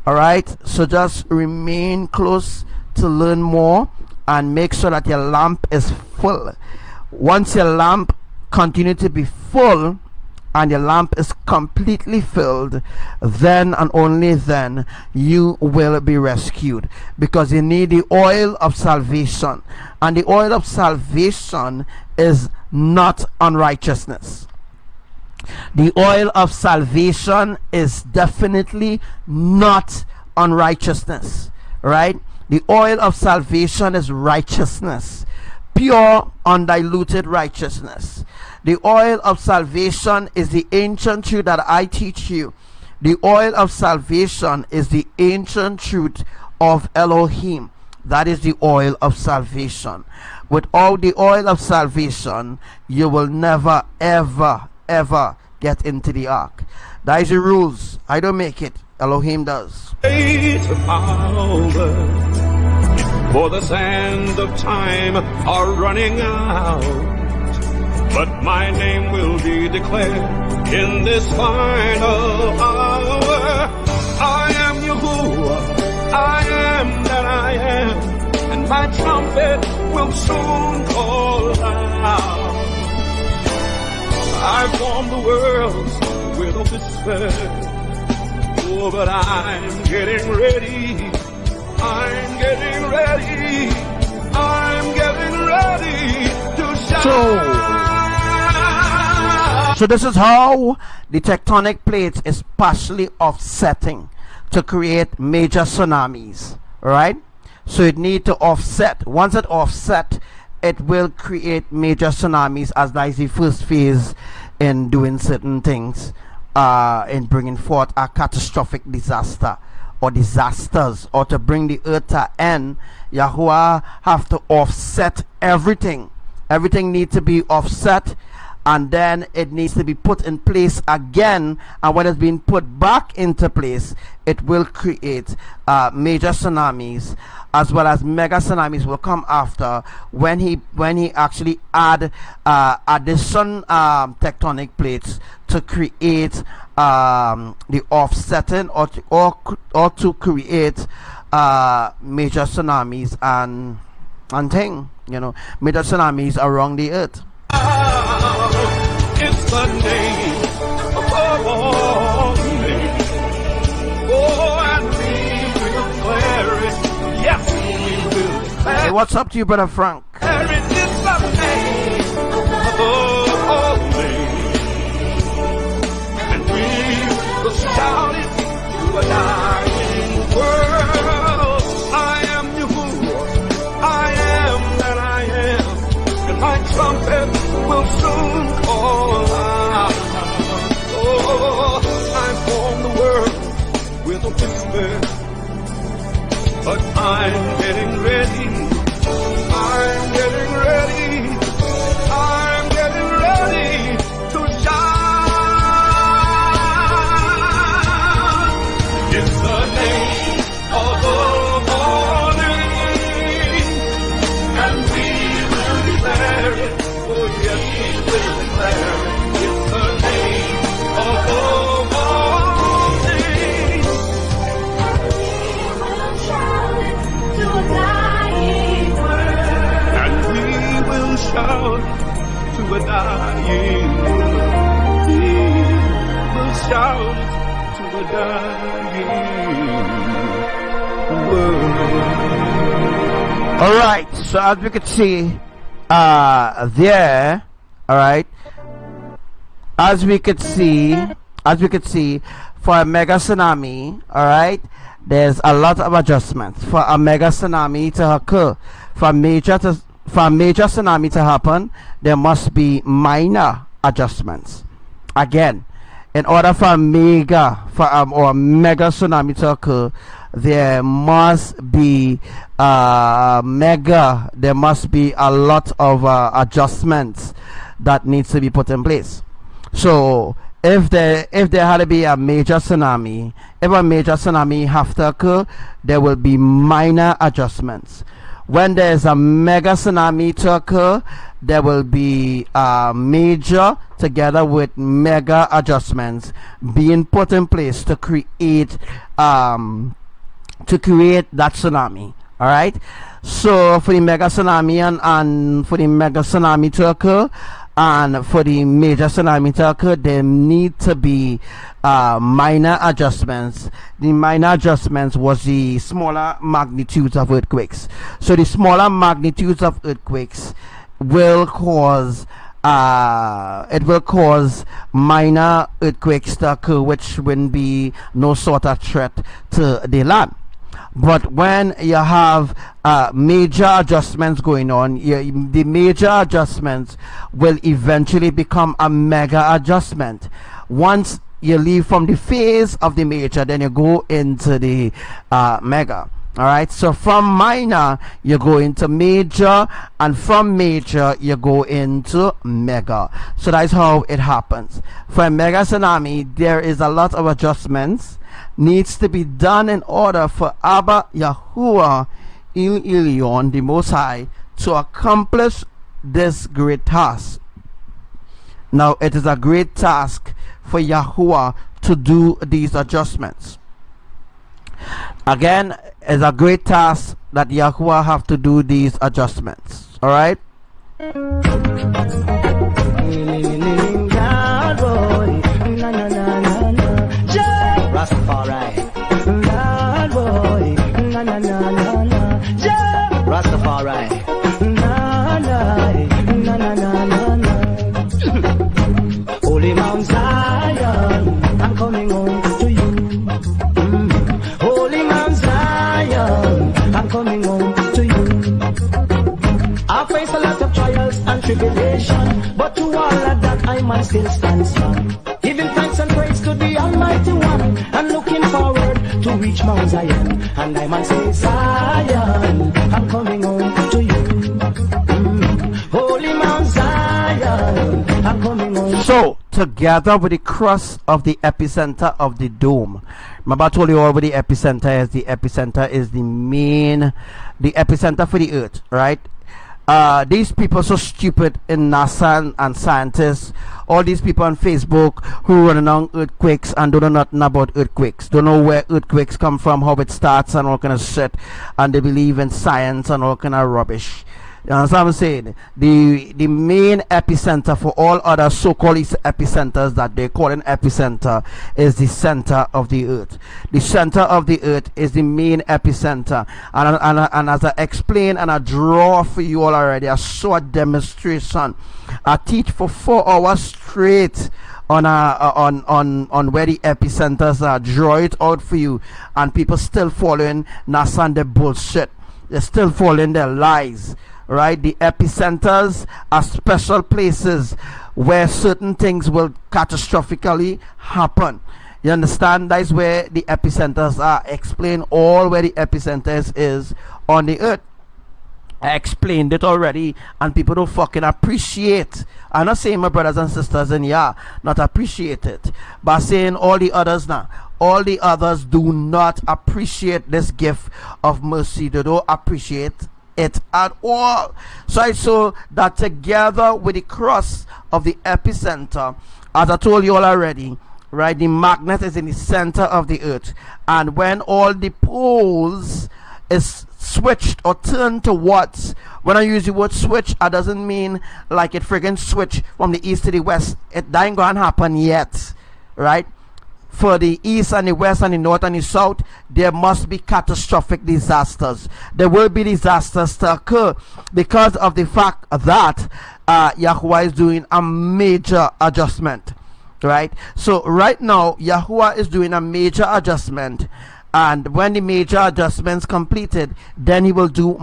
Alright, so just remain close to learn more and make sure that your lamp is full. Once your lamp continue to be full and your lamp is completely filled, then and only then you will be rescued, because you need the oil of salvation, and the oil of salvation is not unrighteousness. The oil of salvation is definitely not unrighteousness, right? The oil of salvation is righteousness, pure, undiluted righteousness. The oil of salvation is the ancient truth that I teach you. The oil of salvation is the ancient truth of Elohim. That is the oil of salvation. Without the oil of salvation, you will never, ever, ever get into the ark. That is the rules. I don't make it. Elohim does. For the sands of time are running out, but my name will be declared in this final hour. I am Yahuwah, I am that I am, and my trumpet will soon call out. I formed the world with a whisper. Oh, but I'm getting ready. I'm getting ready. I'm getting ready to shine. So this is how the tectonic plates is partially offsetting to create major tsunamis, right? So it need to offset. Once it offset, it will create major tsunamis, as that is the first phase in doing certain things, in bringing forth a catastrophic disaster or disasters, or to bring the earth to end. Yahuwah have to offset everything. Everything needs to be offset, and then it needs to be put in place again, and when it's being put back into place, it will create major tsunamis, as well as mega tsunamis will come after when he actually add addition tectonic plates to create the offsetting, or to create major tsunamis and thing, you know, major tsunamis around the earth. It's the name above all names. Oh, and we will declare it. Yes, we will declare it. Hey, what's up to you, Brother Frank? It is the name above all names. And we will shout it to a dying world. I am Yahuwah, I am that I am, and my trumpet will soon call out. Oh, I formed the world with a whisper, but I'm getting ready. I'm getting ready. I'm getting ready to shine. It's the name of all names, and we will declare it. Oh, yes, we will declare it. It's the name of all names. And we will shout to a dying world. We will shout it to the dying world. All right, so as we could see there, all right, as we could see for a mega tsunami, all right, there's a lot of adjustments for a mega tsunami to occur. For a major tsunami to happen, there must be minor adjustments. Again, in order for a mega tsunami to occur, there must be a lot of adjustments that needs to be put in place. So if there had to be a major tsunami, if a major tsunami have to occur, there will be minor adjustments. When there is a mega tsunami to occur, there will be major together with mega adjustments being put in place to create that tsunami. All right, so for the mega tsunami and for the mega tsunami to occur and for the major tsunami to occur, there need to be minor adjustments. The minor adjustments was the smaller magnitudes of earthquakes. So the smaller magnitudes of earthquakes will cause minor earthquakes to occur, which will be no sort of threat to the land. But when you have major adjustments going on, the major adjustments will eventually become a mega adjustment. Once you leave from the phase of the major, then you go into the mega. All right, so from minor you go into major, and from major you go into mega. So that's how it happens. For a mega tsunami, there is a lot of adjustments needs to be done in order for Abba Yahuwah El Elyon, the Most High, to accomplish this great task. Now it is a great task for Yahuwah to do these adjustments. Again, it's a great task that Yahuwah have to do these adjustments. All right. Rastafari, Rastafari, Holy Mount Zion, I'm coming home to you. Holy Mount Zion, I'm coming home to you. I face a lot of trials and tribulation, but to all of that I must still stand strong, giving thanks and praise to the Almighty One, and looking forward to reach Mount Zion. And I must say, Zion, I'm coming home to you. Holy Mount Zion, I'm coming home. So, together with the crust of the epicenter of the dome, remember I told you all what the epicenter is. The epicenter is the epicenter for the earth, right? These people so stupid in NASA and scientists, all these people on Facebook who run on earthquakes and don't know nothing about earthquakes, don't know where earthquakes come from, how it starts and all kind of shit, and they believe in science and all kind of rubbish. You understand what I'm saying? The main epicenter for all other so-called epicenters that they call an epicenter is the center of the earth. The center of the earth is the main epicenter. And as I explain and I draw for you all already, I saw a demonstration. I teach for 4 hours straight on where the epicenters are. Draw it out for you, and people still following NASA and their bullshit. They're still following their lies. Right, the epicenters are special places where certain things will catastrophically happen. You understand? That's where the epicenters are. Explain all where the epicenters is on the earth. I explained it already, and people don't fucking appreciate. I'm not saying my brothers and sisters in here not appreciate it, but saying all the others now. All the others do not appreciate this gift of mercy. They don't appreciate it at all. So I saw that together with the cross of the epicenter, as I told you all already, right, the magnet is in the center of the earth, and when all the poles is switched or turned towards, when I use the word switch, it doesn't mean like it friggin' switch from the east to the west. It ain't gonna happen yet, right? for the east and the west and the north and the south, there must be catastrophic disasters. There will be disasters to occur because of the fact that Yahuwah is doing a major adjustment, right? So right now Yahuwah is doing a major adjustment, and when the major adjustments completed, then he will do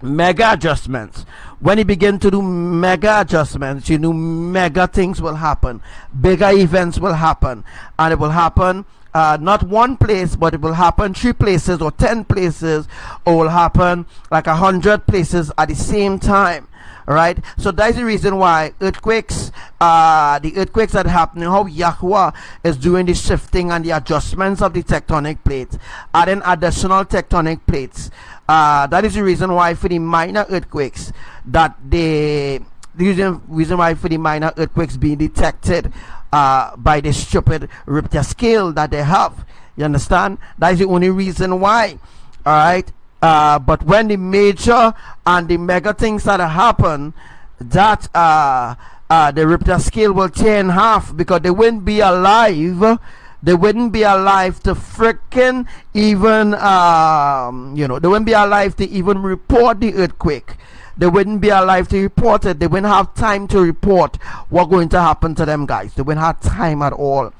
mega adjustments. When he begin to do mega adjustments, you know, mega things will happen, bigger events will happen, and it will happen not one place, but it will happen 3 places or 10 places, or will happen like 100 places at the same time. Right, so that's the reason why earthquakes, the earthquakes that are happening, how Yahuwah is doing the shifting and the adjustments of the tectonic plates, adding additional tectonic plates. That is the reason why for the minor earthquakes that the reason why for the minor earthquakes being detected by the stupid Richter scale that they have. You understand? That is the only reason why. All right. But when the major and the mega things that happen, that the Richter scale will tear in half, because they wouldn't be alive. They wouldn't be alive to freaking even, you know, they wouldn't be alive to even report the earthquake. They wouldn't be alive to report it. They wouldn't have time to report what's going to happen to them, guys. They wouldn't have time at all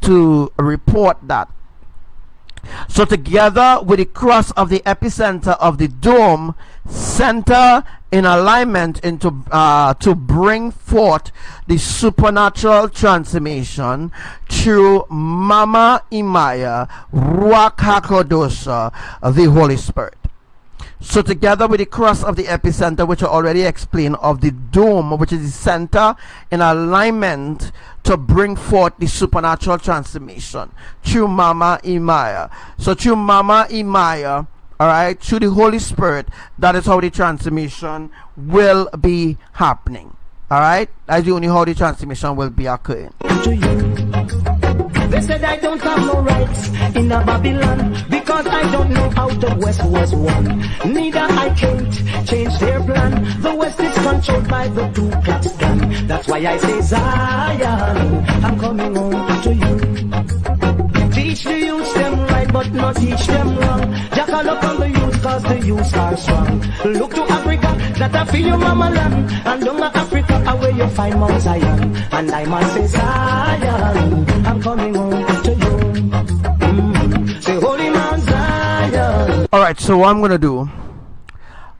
to report that. So together with the cross of the epicenter of the dome, center in alignment into to bring forth the supernatural transformation through Mama Imaya, Ruach HaKodesh, the Holy Spirit. So together with the cross of the epicenter, which I already explained, of the dome, which is the center in alignment to bring forth the supernatural transformation through Mama Imaya. So through Mama Imaya, all right, through the Holy Spirit, that is how the transformation will be happening. All right, that's the only how the transformation will be occurring. They said I don't have no rights in a Babylon, because I don't know how the West was won. Neither I can't change their plan. The West is controlled by the Ku Klux Klan. That's why I say, Zion, I'm coming home to you. Teach the youth them right, but not teach them wrong. Jackal up on the youth, cause the youth are strong. Look to Africa, that I feel your mama land. And down to Africa, where you find Mount Zion. And I must say, Zion, I'm coming home to you. Say, Holy Mount Zion. Alright, so what I'm going to do,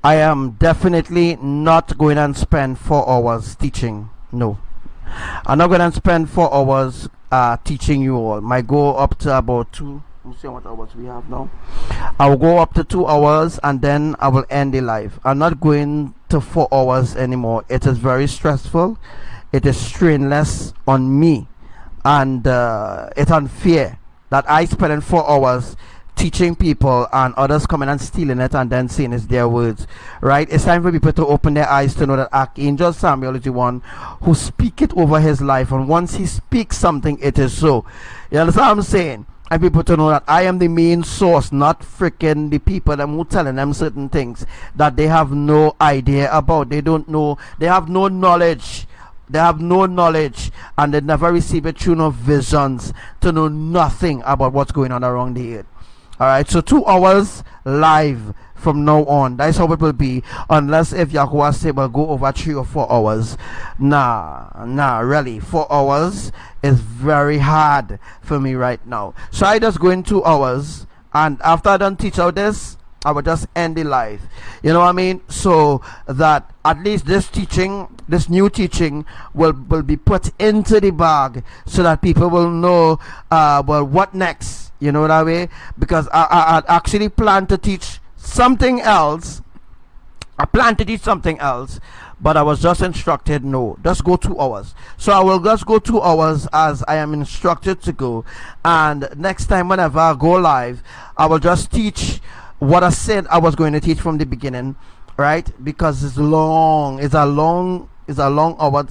I am definitely not going to spend 4 hours teaching. No. I'm not going to spend 4 hours teaching you all. Might go up to about 2. Let me see what hours we have now. I will go up to 2 hours and then I will end the live. I'm not going to 4 hours anymore. It is very stressful. It is strainless on me, and it's unfair that I spend 4 hours teaching people and others coming and stealing it and then saying it's their words, right? It's time for people to open their eyes to know that Archangel Samuel is the one who speaks it over his life, and once he speaks something, it is so. You understand what I'm saying? And people to know that I am the main source, not freaking the people that who telling them certain things that they have no idea about. They don't know. They have no knowledge. They have no knowledge, and they never receive a true no visions to know nothing about what's going on around the earth. Alright, so 2 hours live from now on. That's how it will be, unless if Yahuwah say we'll go over 3 or 4 hours. Nah, really, 4 hours is very hard for me right now. So I just go in 2 hours, and after I done teach out this, I will just end the live. You know what I mean? So that at least this teaching, this new teaching will be put into the bag, so that people will know well, what next. You know what I mean? Because I actually plan to teach something else. I plan to teach something else, but I was just instructed, no, just go 2 hours. So I will just go 2 hours as I am instructed to go. And next time whenever I go live, I will just teach what I said I was going to teach from the beginning, right? Because it's long. It's a long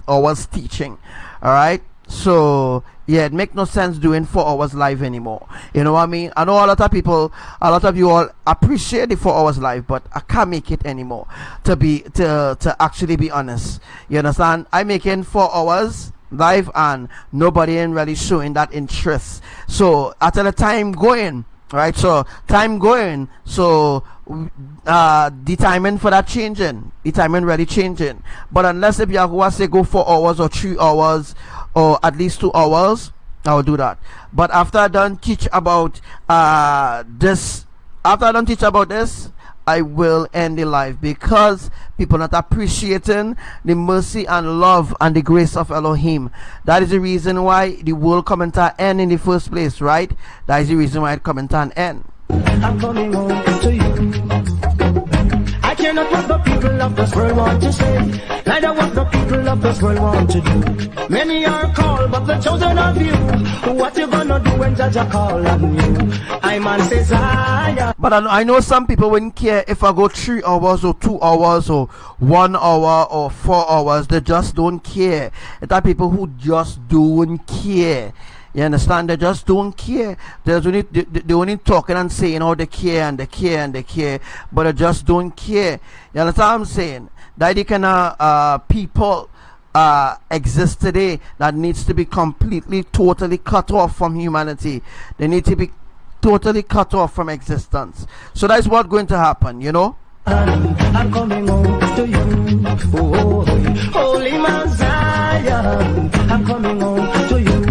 hours teaching. All right. So yeah, it makes no sense doing 4 hours live anymore. You know what I mean? I know a lot of people, a lot of you all appreciate the 4 hours live, but I can't make it anymore. To actually be honest, you understand? I'm making 4 hours live, and nobody ain't really showing that interest. So after the time going, right? So time going, so the timing for that changing, the timing really changing. But unless if Yahuwah say go 4 hours or 3 hours or at least 2 hours, I will do that. But after I done teach about this, I will end the life, because people not appreciating the mercy and love and the grace of Elohim. That is the reason why the world come to end in the first place, right? That is the reason why it come to an end. I'm coming home to you. I cannot what the people of this world want to say, neither what the people of this world want to do. Many are called, but the chosen of you. What you gonna do when Judge call on you? I man says I. But I know some people wouldn't care if I go 3 hours or 2 hours or 1 hour or 4 hours. They just don't care. There are people who just don't care. You understand? They just don't care. They only talking and saying how they care and they care and they care, but they just don't care. You understand what I'm saying? That the kind of people exist today that needs to be completely, totally cut off from humanity. They need to be totally cut off from existence. So that's what's going to happen, you know? I'm coming home to you. Oh, Holy Mount Zion, I'm coming home to you.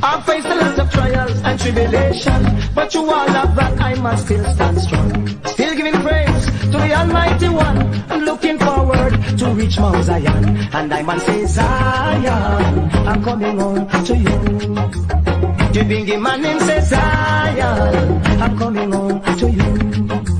I've faced a lot of trials and tribulation, but you all of that I must still stand strong. Still giving praise to the Almighty One. I'm looking forward to reach Mount Zion, and I must say Zion, I'm coming home to you. The big man name says Zion, I'm coming home to you.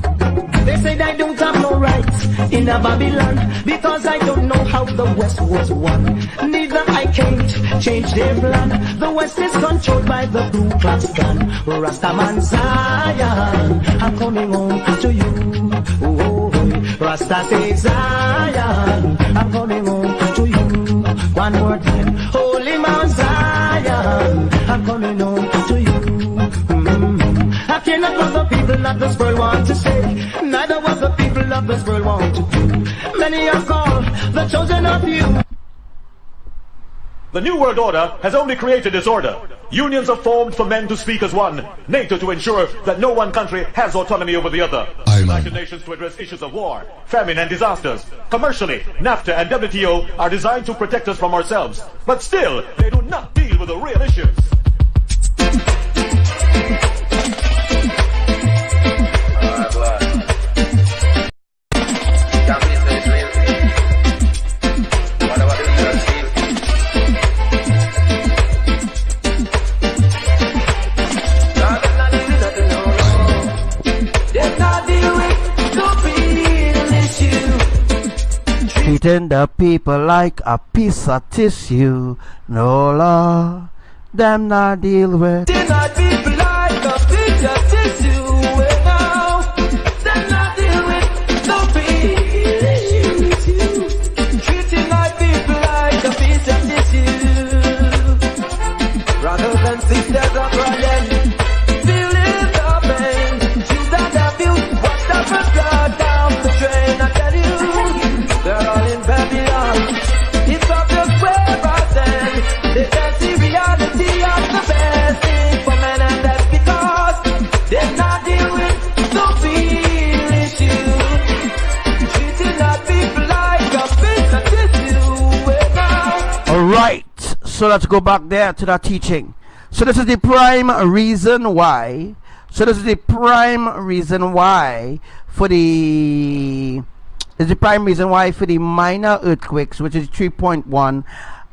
They said I don't have no rights in a Babylon, because I don't know how the West was won. Neither I can't change their plan. The West is controlled by the Ku Klux Klan. Rastaman Zion, I'm coming home to you. Oh, Rasta says Zion, I'm coming home to you. One more time, Holy Mount Zion, I'm coming home to you. I cannot what the people of this world want to say, neither what the people of this world want to do. Many are called, the chosen of you. The New World Order has only created disorder. Unions are formed for men to speak as one. NATO to ensure that no one country has autonomy over the other. United Nations to address issues of war, famine and disasters. Commercially, NAFTA and WTO are designed to protect us from ourselves. But still, they do not deal with the real issues. Treating the people like a piece of tissue. No law, them not deal with. Treating the people like a piece of tissue. Now, them not deal with no real issues. Treating my people like a piece of tissue. Brothers and sisters are crying, feeling the pain. Choose that abuse, watch the blood down the drain. I tell you, they're all in Babylon. It's obvious where I stand. They can't see reality as the best thing for men, and that's because they're not dealing with no real issue. Treating our people like a piece of tissue. Alright, so let's go back there to that teaching. So this is the prime reason why. So this is the prime reason why for the minor earthquakes, which is 3.1,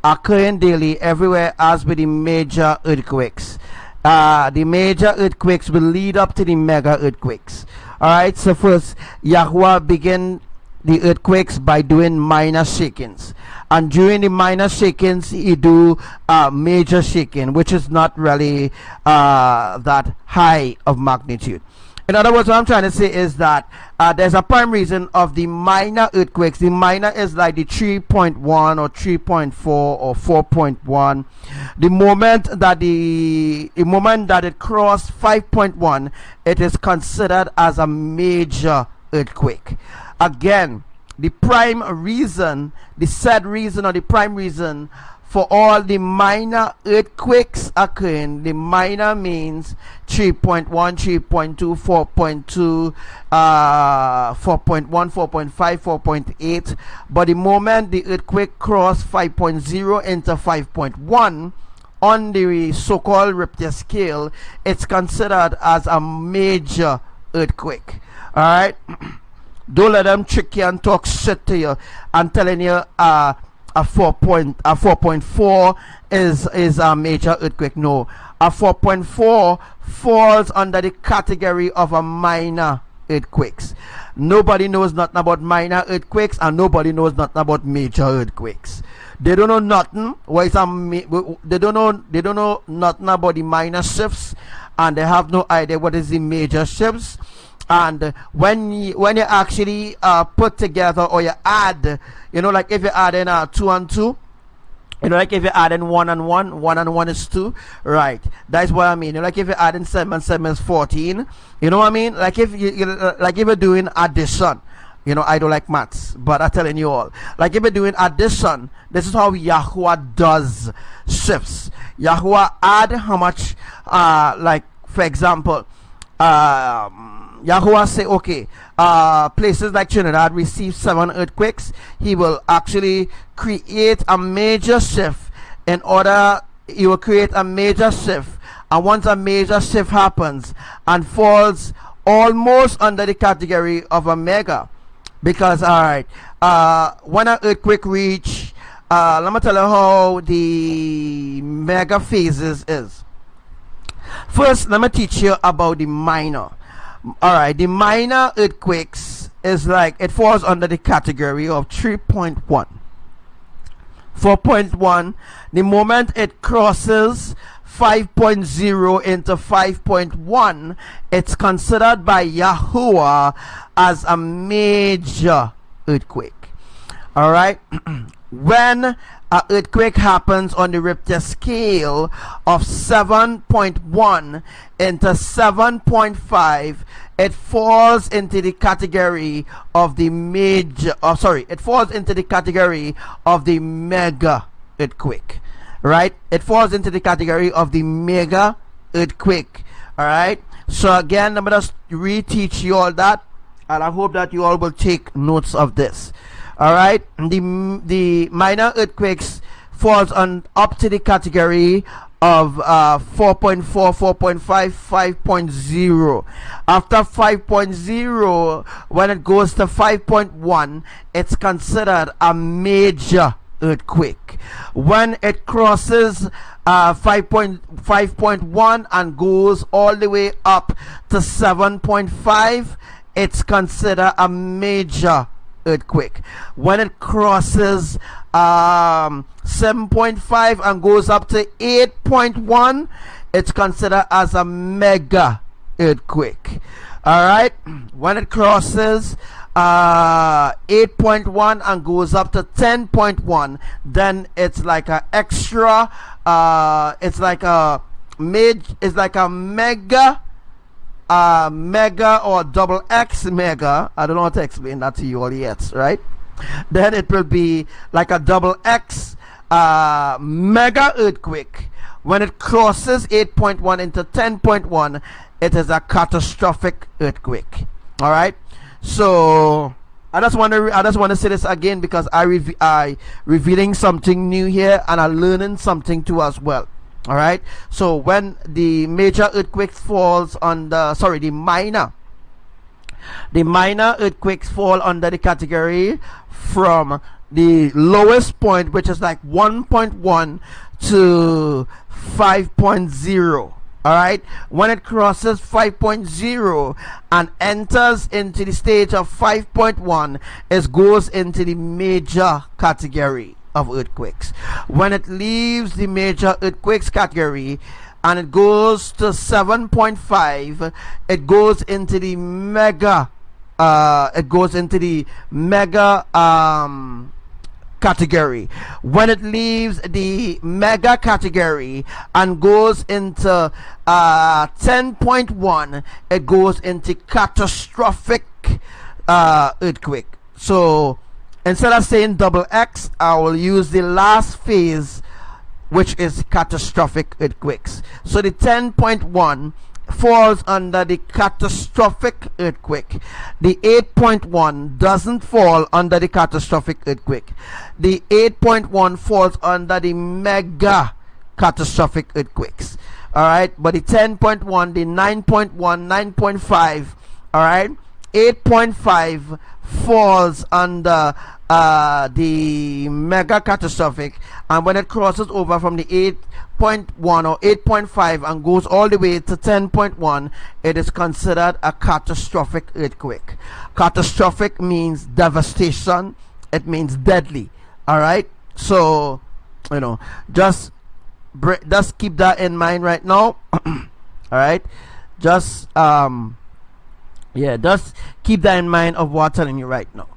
occurring daily everywhere as with the major earthquakes. The major earthquakes will lead up to the mega earthquakes. Alright, so first Yahuwah began the earthquakes by doing minor shakings, and during the minor shakings he do major shaking, which is not really that high of magnitude. In other words, what I'm trying to say is that there's a prime reason of the minor earthquakes. The minor is like the 3.1 or 3.4 or 4.1. The moment that it crossed 5.1, it is considered as a major earthquake. Again, the prime reason, the said reason or the prime reason for all the minor earthquakes occurring. The minor means 3.1, 3.2, 4.2, 4.1, 4.5, 4.8. But the moment the earthquake crossed 5.0 into 5.1 on the so-called Richter scale, it's considered as a major earthquake. All right. Don't let them trick you and talk shit to you and telling you a 4.4 is a major earthquake. No, a 4.4 falls under the category of a minor earthquakes. Nobody knows nothing about minor earthquakes, and nobody knows nothing about major earthquakes. They don't know nothing. They don't know nothing about the minor shifts, and they have no idea what is the major shifts. And when you actually put together, or you add, you know, like if you add in 2 and 2, you know, like if you add in 1 and 1, 1 and 1 is 2, right? That's what I mean. You know, like if you add in 7 and 7 is 14, you know what I mean? Like if you're doing addition, you know, I don't like maths, but I'm telling you all, like if you're doing addition, this is how Yahuwah does shifts. Yahuwah add how much, like for example, Yahuwah say, okay, places like Trinidad receive 7 earthquakes. He will actually create a major shift he will create a major shift. And once a major shift happens and falls almost under the category of a mega, because, all right, when an earthquake reach, let me tell you how the mega phases is. First, let me teach you about the minor. Alright, the minor earthquakes is like, it falls under the category of 3.1. 4.1, the moment it crosses 5.0 into 5.1, it's considered by Yahuwah as a major earthquake. Alright, when an earthquake happens on the Richter scale of 7.1 into 7.5, it falls into the category of the it falls into the category of the mega earthquake. Right? It falls into the category of the mega earthquake. Alright? So again, I'm gonna reteach you all that, and I hope that you all will take notes of this. Alright, the minor earthquakes falls up to the category of 4.4, 4.5, 5.0. After 5.0, when it goes to 5.1, it's considered a major earthquake. When it crosses 5.1 and goes all the way up to 7.5, it's considered a major earthquake. When it crosses 7.5 and goes up to 8.1, it's considered as a mega earthquake. Alright, when it crosses 8.1 and goes up to 10.1, then it's like a extra, it's like a mega mega or double X mega. I don't know how to explain that to you all yet, right? Then it will be like a double X mega earthquake. When it crosses 8.1 into 10.1, it is a catastrophic earthquake. All right. So I just want to say this again, because I revealing something new here, and I'm learning something too as well. All right. So when the major earthquake falls on the minor earthquakes fall under the category from the lowest point, which is like 1.1 to 5.0. all right, when it crosses 5.0 and enters into the stage of 5.1, it goes into the major category of earthquakes. When it leaves the major earthquakes category and it goes to 7.5, it goes into the mega category. When it leaves the mega category and goes into 10.1, it goes into catastrophic earthquake. So instead of saying double X, I will use the last phase, which is catastrophic earthquakes. So the 10.1 falls under the catastrophic earthquake. The 8.1 doesn't fall under the catastrophic earthquake. The 8.1 falls under the mega catastrophic earthquakes. All right, but the 10.1, the 9.1, 9.5, all right, 8.5 falls under the mega catastrophic, and when it crosses over from the 8.1 or 8.5 and goes all the way to 10.1, it is considered a catastrophic earthquake. Catastrophic means devastation, it means deadly. All right, so you know, just keep that in mind right now. All right, just yeah, just keep that in mind of what I'm telling you right now.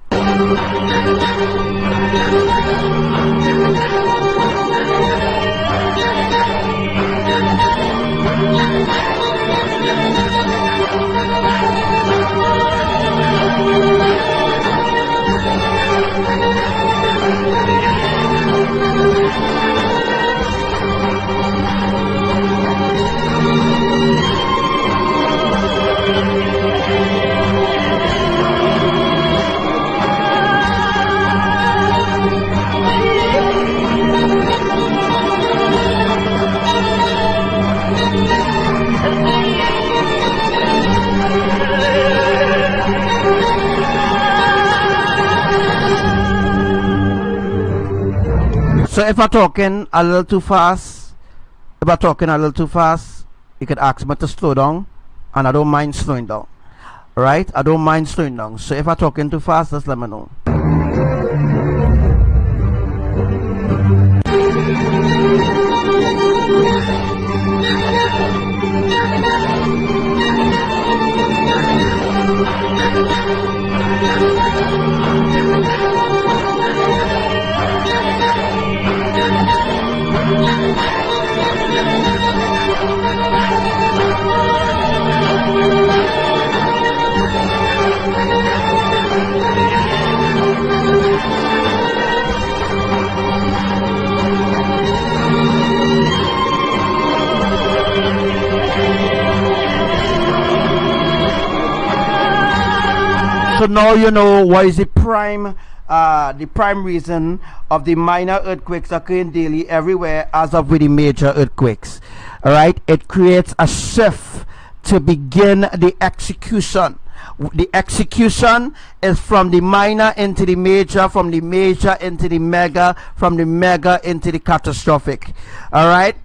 So if I'm talking a little too fast, you could ask me to slow down, and I don't mind slowing down. Alright, I don't mind slowing down. So if I'm talking too fast, just let me know. So now you know what is the prime reason of the minor earthquakes occurring daily everywhere as of with the major earthquakes. All right, it creates a shift to begin the execution. The execution is from the minor into the major, from the major into the mega, from the mega into the catastrophic. All right.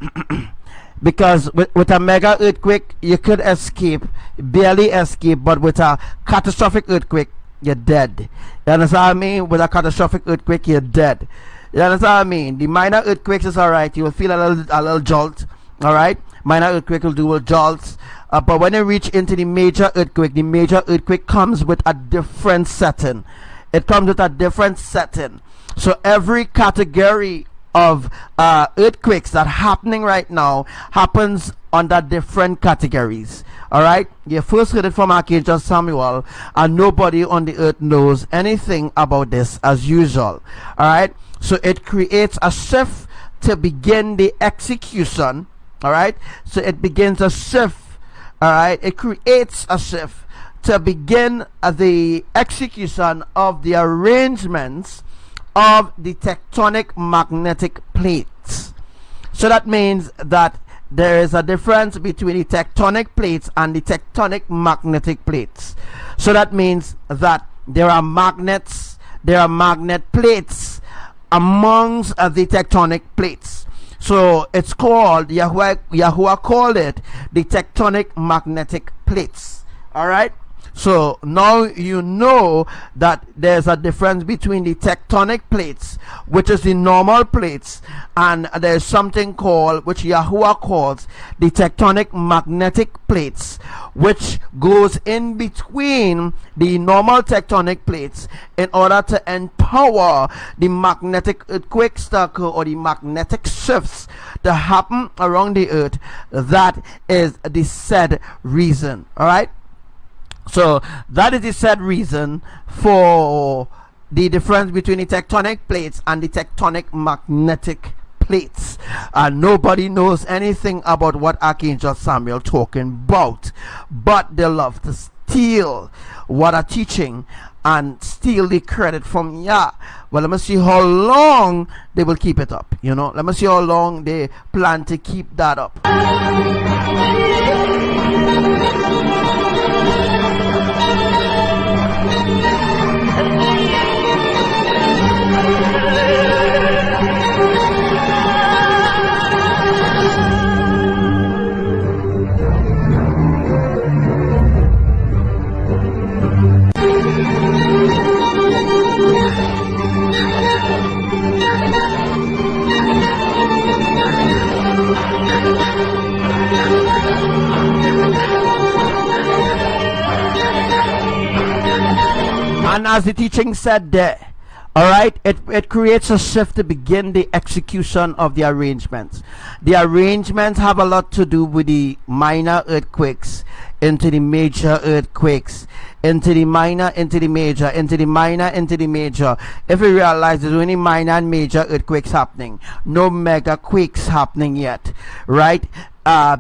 Because with a mega earthquake you could escape, barely escape, but with a catastrophic earthquake you're dead. You understand what I mean? With a catastrophic earthquake you're dead. You understand what I mean? The minor earthquakes is alright, you will feel a little jolt. Alright, minor earthquake will do jolts, but when you reach into the major earthquake comes with a different setting. It comes with a different setting. So every category of earthquakes that happening right now happens under different categories. All right, you first heard it from Archangel Samuel, and nobody on the earth knows anything about this as usual. All right, so it creates a shift to begin the execution. All right, so it begins a shift. All right, it creates a shift to begin the execution of the arrangements of the tectonic magnetic plates. So that means that there is a difference between the tectonic plates and the tectonic magnetic plates. So that means that there are magnets, there are magnet plates amongst the tectonic plates. So it's called, Yahuwah called it the tectonic magnetic plates. All right. So now you know that there's a difference between the tectonic plates, which is the normal plates, and there's something called, which Yahuwah calls, the tectonic magnetic plates, which goes in between the normal tectonic plates in order to empower the magnetic earthquakes to occur, or the magnetic shifts to happen around the earth. That is the said reason. All right. So that is the said reason for the difference between the tectonic plates and the tectonic magnetic plates, and nobody knows anything about what Archangel Samuel talking about, but they love to steal what I'm teaching and steal the credit from Yah. Well, let me see how long they will keep it up, you know. Let me see how long they plan to keep that up. And as the teaching said there, all right, it creates a shift to begin the execution of the arrangements. The arrangements have a lot to do with the minor earthquakes into the major earthquakes, into the minor, into the major, into the minor, into the major. If we realize there's only minor and major earthquakes happening, no mega quakes happening yet, right?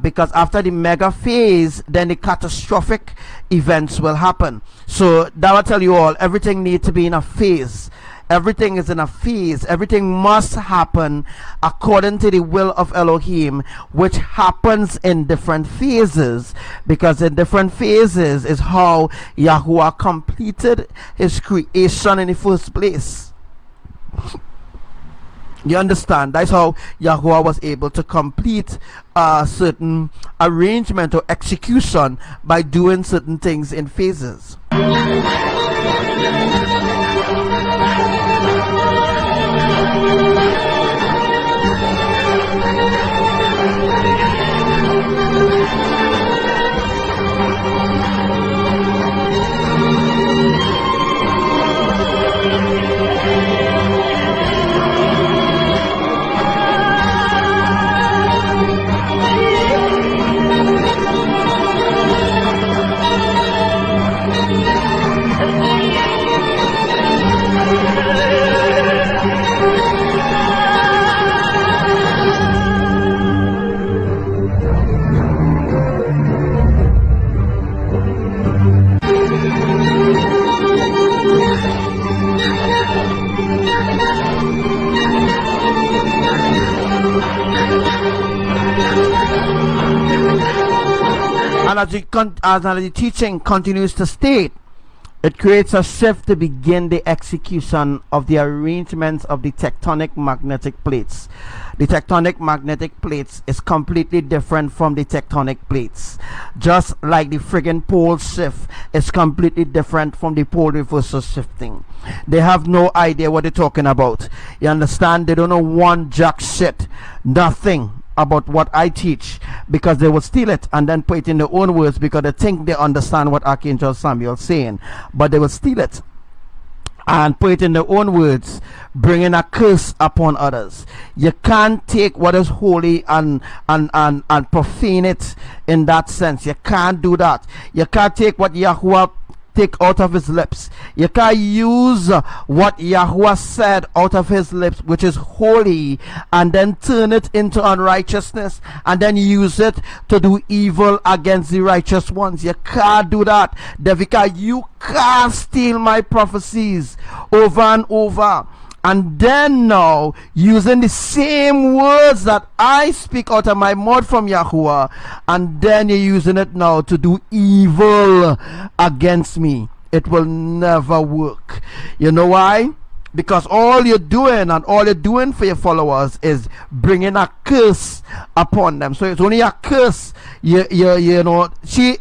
Because after the mega phase, then the catastrophic events will happen. So that will tell you all, everything needs to be in a phase. Everything is in a phase. Everything must happen according to the will of Elohim, which happens in different phases, because in different phases is how Yahuwah completed his creation in the first place. You understand? That's how Yahuwah was able to complete certain arrangement or execution by doing certain things in phases. And as the teaching continues to state, it creates a shift to begin the execution of the arrangements of the tectonic magnetic plates. The tectonic magnetic plates is completely different from the tectonic plates. Just like the friggin' pole shift is completely different from the pole reversal shifting. They have no idea what they're talking about. You understand? They don't know one jack shit. Nothing about what I teach, because they will steal it and then put it in their own words, because they think they understand what Archangel Samuel is saying, but they will steal it and put it in their own words, bringing a curse upon others. You can't take what is holy and profane it in that sense. You can't do that. You can't take what Yahuwah take out of his lips. You can't use what Yahuwah said out of his lips, which is holy, and then turn it into unrighteousness and then use it to do evil against the righteous ones. You can't do that. Devika, you can't steal my prophecies over and over, and then now using the same words that I speak out of my mouth from Yahuwah, and then you're using it now to do evil against me. It will never work. You know why? Because all you're doing and all you're doing for your followers is bringing a curse upon them. So it's only a curse. You know, she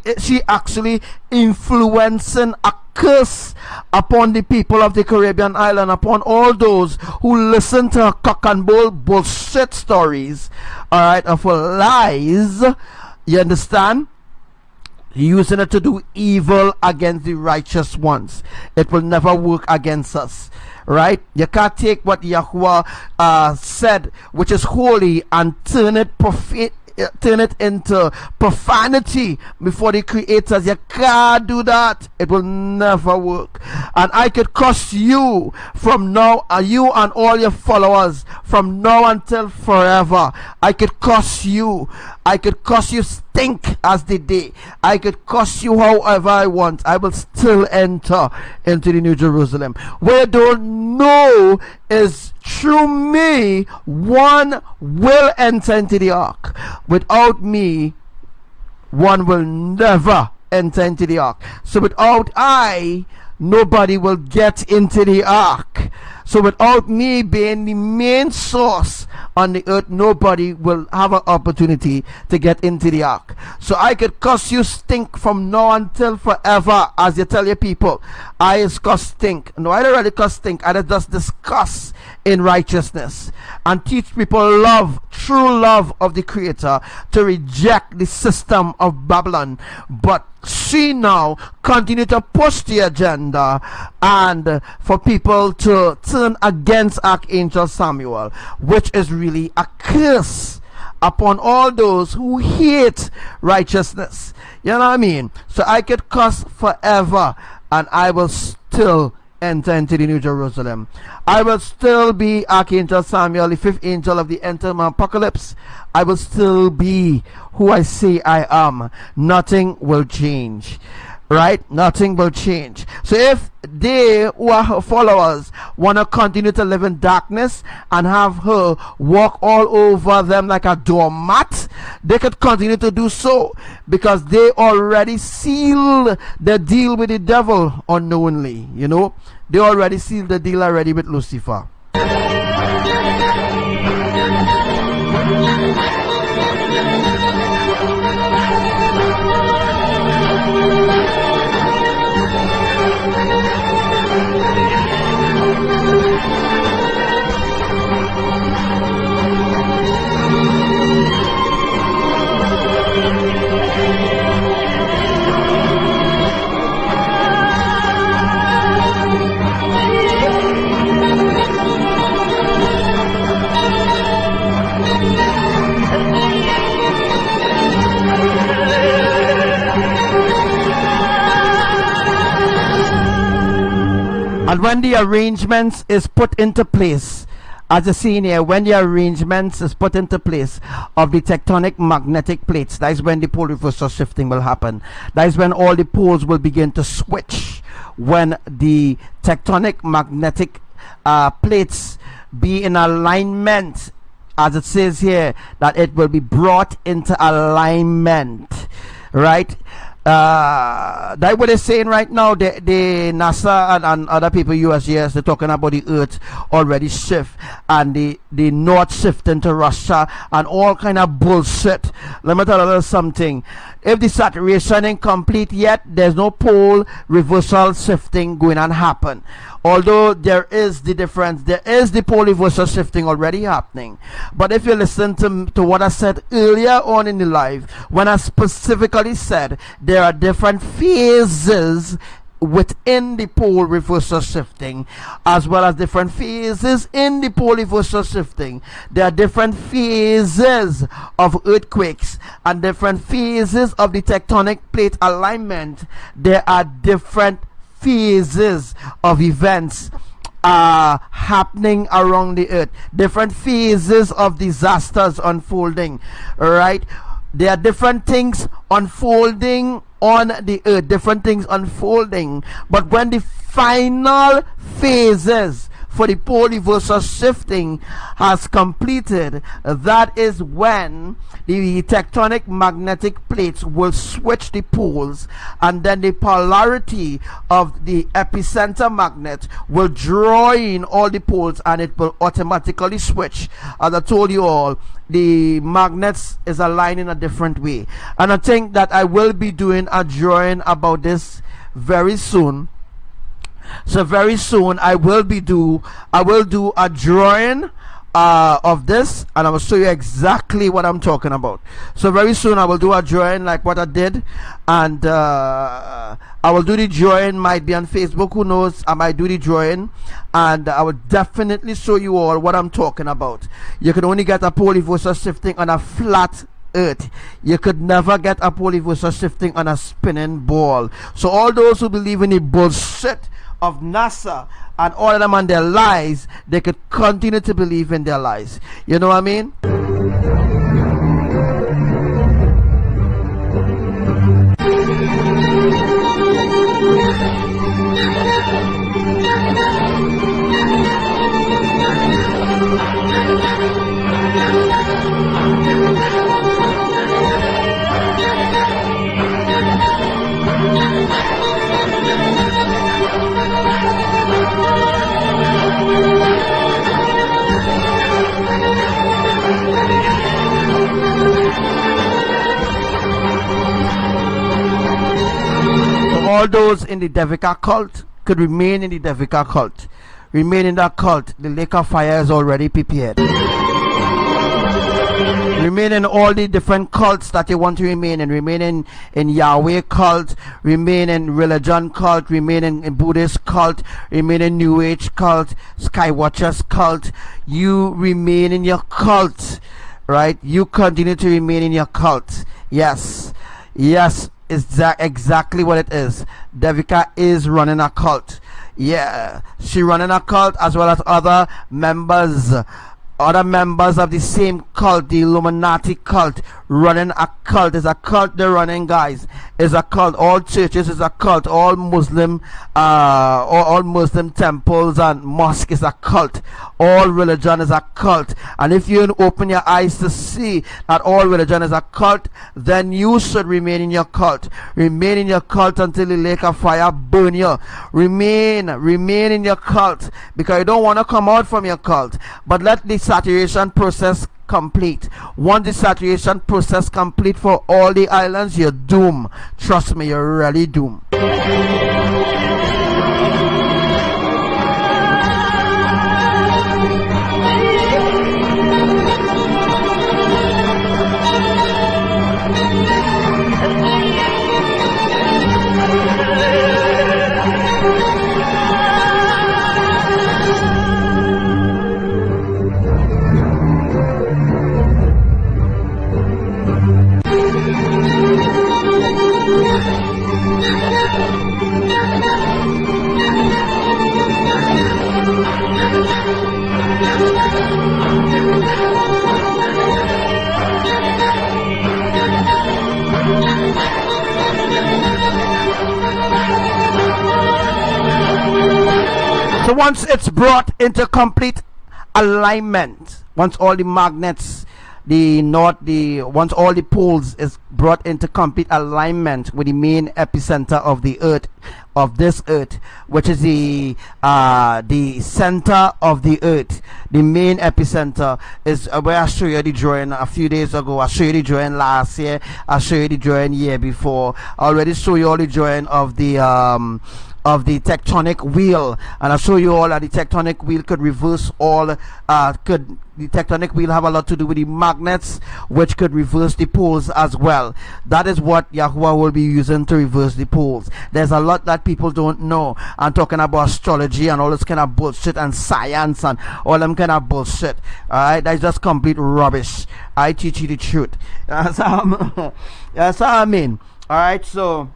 actually influencing a curse upon the people of the Caribbean island, upon all those who listen to her cock and bull bullshit stories, all right, of lies. You understand? Using it to do evil against the righteous ones. It will never work against us, right? You can't take what Yahuwah said, which is holy, and turn it turn it into profanity before the creators. You can't do that. It will never work. And I could curse you from now, you and all your followers, from now until forever. I could curse you. I could curse you stink as the day. I could curse you however I want. I will still enter into the New Jerusalem. What I don't know is through me, one will enter into the ark. Without me, one will never enter into the ark. So without I, nobody will get into the ark. So without me being the main source on the earth, nobody will have an opportunity to get into the ark. So I could curse you stink from now until forever, as you tell your people. I is cuss stink. No, I don't really cuss stink. I just discuss in righteousness and teach people love, true love of the Creator, to reject the system of Babylon. But see now, continue to push the agenda and for people to turn against Archangel Samuel, which is really a curse upon all those who hate righteousness. You know what I mean? So I could curse forever and I will still enter into the New Jerusalem. I will still be Archangel Samuel, the fifth angel of the end time apocalypse. I will still be who I say I am. Nothing will change. Right? Nothing will change. So if they who are her followers want to continue to live in darkness and have her walk all over them like a doormat, they could continue to do so, because they already sealed the deal with the devil unknowingly. You know, they already sealed the deal already with Lucifer. And when the arrangements is put into place, as you see in here, when the arrangements is put into place of the tectonic magnetic plates, that is when the pole reversal shifting will happen. That is when all the poles will begin to switch. When the tectonic magnetic plates be in alignment, as it says here, that it will be brought into alignment, right? That's what they're saying right now. The NASA and other people, USGS, they're talking about the Earth already shift, and the North shift into Russia and all kind of bullshit. Let me tell you a little something. If the saturation ain't complete yet, there's no pole reversal shifting going on happen. Although there is the difference, there is the pole reversal shifting already happening. But if you listen to what I said earlier on in the live, when I specifically said there are different phases within the pole reversal shifting, as well as different phases in the pole reversal shifting. There are different phases of earthquakes and different phases of the tectonic plate alignment. There are different phases of events happening around the earth, different phases of disasters unfolding, right? There are different things unfolding on the earth, different things unfolding. But when the final phases for the pole reversal shifting has completed, that is when the tectonic magnetic plates will switch the poles, and then the polarity of the epicenter magnet will draw in all the poles, and it will automatically switch. As I told you all, the magnets is aligned in a different way, and I think that I will be doing a drawing about this very soon. So very soon I will do a drawing of this, and I will show you exactly what I'm talking about. So very soon I will do a drawing like what I did, and I will do the drawing, might be on Facebook, who knows. I might do the drawing, and I will definitely show you all what I'm talking about. You can only get a pole reversal shifting on a flat earth. You could never get a pole reversal shifting on a spinning ball. So all those who believe in the bullshit of NASA and all of them and their lies, they could continue to believe in their lies. You know what I mean? All those in the Devika cult could remain in the Devika cult. Remain in that cult. The lake of fire is already prepared. Remain in all the different cults that you want to remain in. Remain in Yahweh cult. Remain in religion cult. Remain in Buddhist cult. Remain in New Age cult. Skywatchers cult. You remain in your cult. Right? You continue to remain in your cult. Yes. Yes. Is that exactly what it is? Devika is running a cult. Yeah, she running a cult as well as other members of the same cult, the Illuminati cult, running a cult. Is a cult they're running, guys. Is a cult. All churches is a cult. All Muslim temples and mosques is a cult. All religion is a cult. And if you open your eyes to see that all religion is a cult, then you should remain in your cult. Remain in your cult until the lake of fire burn you. Remain in your cult, because you don't want to come out from your cult. But let the saturation process complete. Once the saturation process complete for all the islands, you're doomed. Trust me, you're really doomed. So once it's brought into complete alignment, once all the magnets, once all the poles is brought into complete alignment with the main epicenter of the earth, of this earth, which is the center of the earth. The main epicenter is where I showed you the drawing a few days ago. I showed you the drawing last year. I showed you the drawing year before. I already showed you all the drawing of the tectonic wheel, and I show you all that the tectonic wheel could reverse all the tectonic wheel have a lot to do with the magnets, which could reverse the poles as well. That is what Yahuwah will be using to reverse the poles. There's a lot that people don't know. I'm talking about astrology and all this kind of bullshit, and science and all them kind of bullshit. Alright, that's just complete rubbish. I teach you the truth. That's what I mean. Alright, so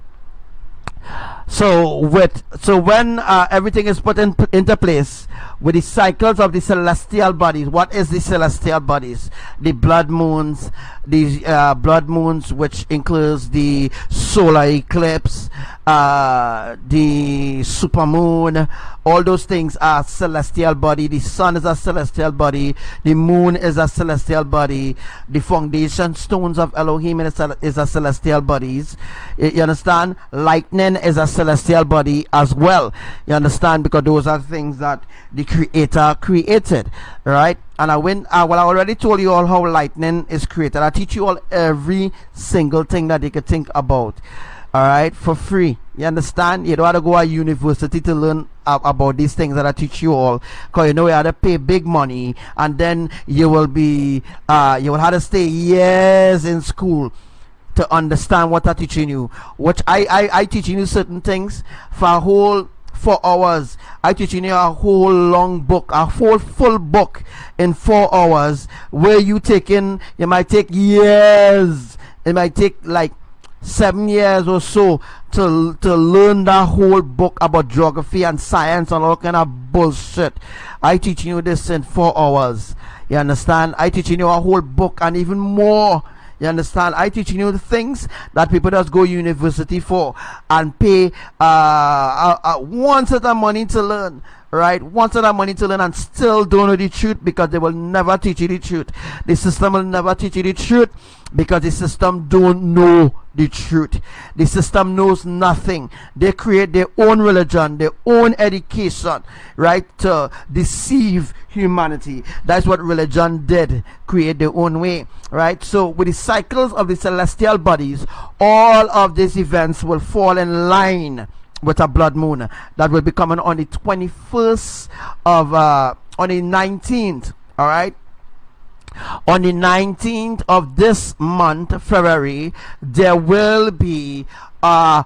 when everything is put into place with the cycles of the celestial bodies. What is the celestial bodies? The blood moons, which includes the solar eclipse, the supermoon. All those things are celestial body. The sun is a celestial body. The moon is a celestial body. The foundation stones of Elohim is a celestial bodies. You understand? Lightning is a celestial body as well. You understand? Because those are things that the Creator created, right? And I already told you all how lightning is created. I teach you all every single thing that you could think about, all right, for free. You understand? You don't have to go to university to learn about these things that I teach you all, because you know you have to pay big money, and then you will have to stay years in school to understand what I'm teaching you. Which I teaching you certain things for 4 hours. I teaching you a whole long book, a whole full book in 4 hours, where you might take years. It might take like 7 years or so to learn that whole book about geography and science and all kind of bullshit. I teaching you this in 4 hours. You understand? I teaching you a whole book and even more. You understand? I teaching you the things that people just go university for and pay one set of money to learn. Right? One set of money to learn and still don't know the truth, because they will never teach you the truth. The system will never teach you the truth, because the system don't know the truth. The system knows nothing. They create their own religion, their own education, right, to deceive humanity. That's what religion did, create their own way, right? So with the cycles of the celestial bodies, all of these events will fall in line with a blood moon that will be coming on the 21st of on the 19th. All right, on the 19th of this month, February, there will be a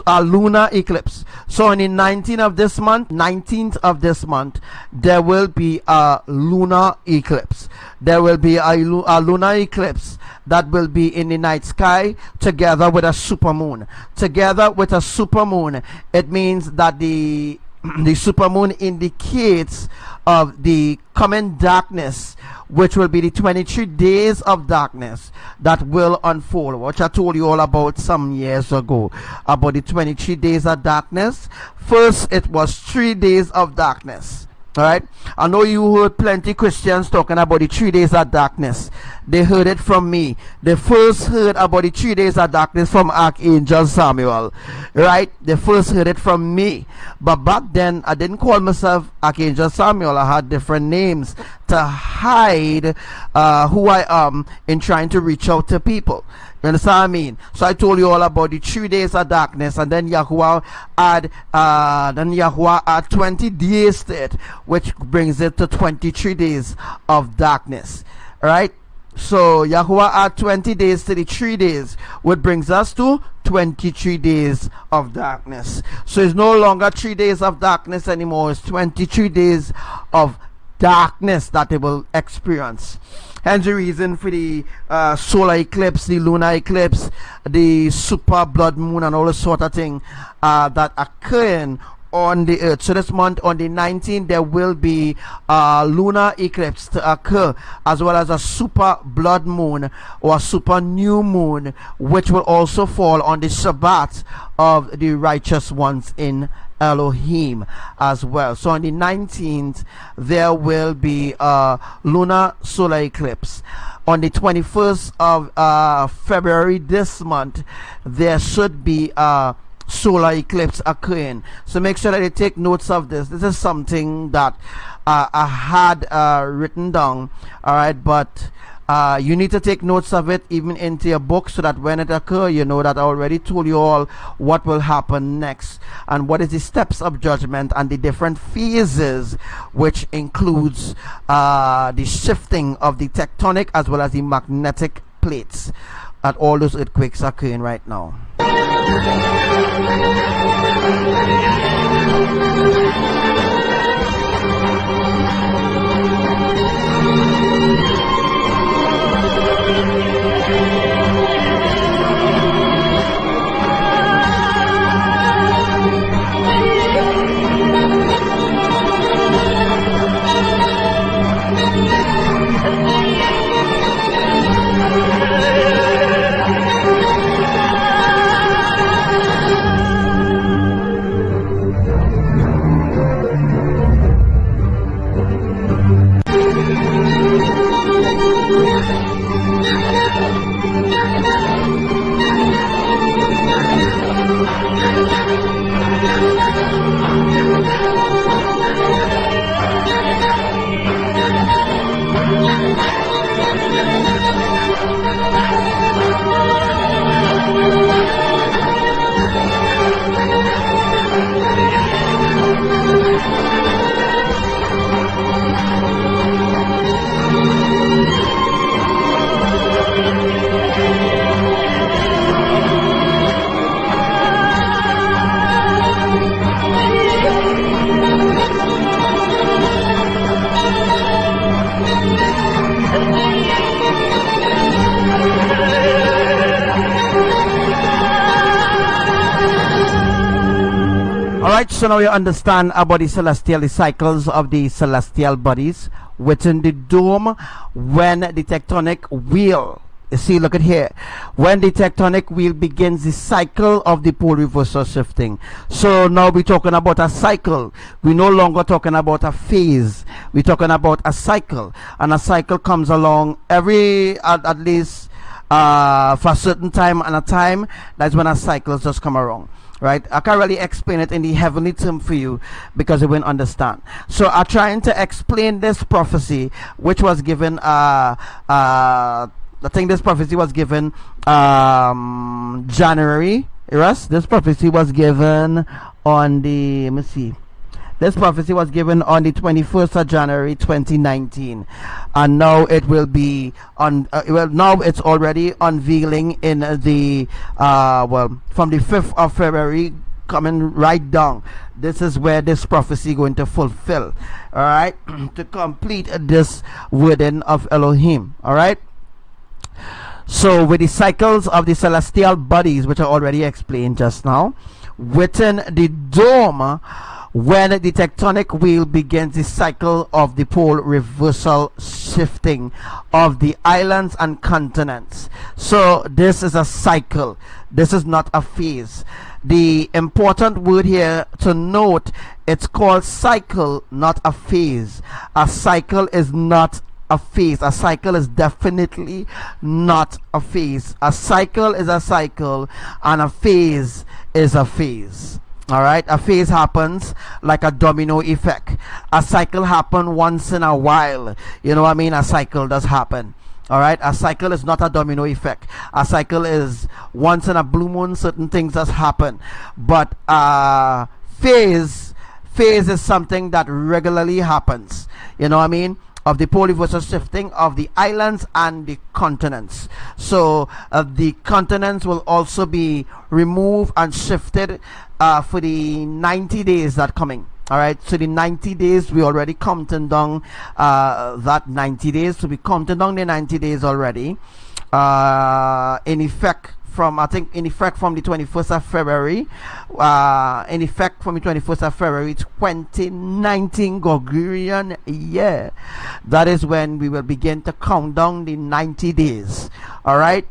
lunar eclipse. So on the 19th of this month, there will be a lunar eclipse. There will be a lunar eclipse that will be in the night sky together with a supermoon. Together with a supermoon, it means that the supermoon indicates of the coming darkness, which will be the 23 days of darkness that will unfold, which I told you all about some years ago, about the 23 days of darkness. First, it was 3 days of darkness. All right, I know you heard plenty Christians talking about the 3 days of darkness. They heard it from me. They first heard about the 3 days of darkness from Archangel Samuel, right? They first heard it from me. But back then, I didn't call myself Archangel Samuel. I had different names to hide who I am in trying to reach out to people. You understand what I mean? So I told you all about the 3 days of darkness, and then Yahuwah add 20 days to it, which brings it to 23 days of darkness. Alright? So Yahuwah add 20 days to the 3 days, which brings us to 23 days of darkness. So it's no longer 3 days of darkness anymore. It's 23 days of darkness that they will experience. Hence the reason for the solar eclipse, the lunar eclipse, the super blood moon, and all the sort of thing that occurring on the earth. So this month on the 19th, there will be a lunar eclipse to occur, as well as a super blood moon or a super new moon, which will also fall on the Shabbat of the righteous ones in Elohim as well. So on the 19th, there will be a lunar solar eclipse. On the 21st of February this month, there should be a solar eclipse occurring. So make sure that you take notes of this. This is something that I had written down, all right, but you need to take notes of it even into your book, so that when it occurs, you know that I already told you all what will happen next and what is the steps of judgment and the different phases, which includes the shifting of the tectonic as well as the magnetic plates at all those earthquakes occurring right now. So now you understand about the celestial, the cycles of the celestial bodies within the dome. When the tectonic wheel, you see, look at here, when the tectonic wheel begins the cycle of the pole reversal shifting. So now we're talking about a cycle. We're no longer talking about a phase. We're talking about a cycle, and a cycle comes along every at least for a certain time, and a time that's when a cycle just come around. Right, I can't really explain it in the heavenly term for you because you won't understand. So I'm trying to explain this prophecy, which was given. I think this prophecy was given January. Yes, this prophecy was given on the. Let me see. This prophecy was given on the 21st of January 2019, and now it will be on. Well, now it's already unveiling in the well, from the 5th of February coming right down. This is where this prophecy going to fulfill. All right, to complete this wording of Elohim. All right. So with the cycles of the celestial bodies, which I already explained just now, within the dome, when the tectonic wheel begins the cycle of the pole reversal shifting of the islands and continents. So this is a cycle. This is not a phase. The important word here to note, it's called cycle, not a phase. A cycle is not a phase. A cycle is definitely not a phase. A cycle is a cycle, and a phase is a phase. All right, a phase happens like a domino effect. A cycle happens once in a while. You know what I mean? A cycle does happen. All right, a cycle is not a domino effect. A cycle is once in a blue moon, certain things does happen. But phase is something that regularly happens. You know what I mean? Of the pole reversal shifting of the islands and the continents. So the continents will also be removed and shifted for the 90 days that coming. All right, so the 90 days, we already counting down that 90 days. So we counting down the 90 days already. In effect from, I think, in effect from the 21st of February. In effect from the 21st of February 2019 Gregorian year. That is when we will begin to count down the 90 days. All right.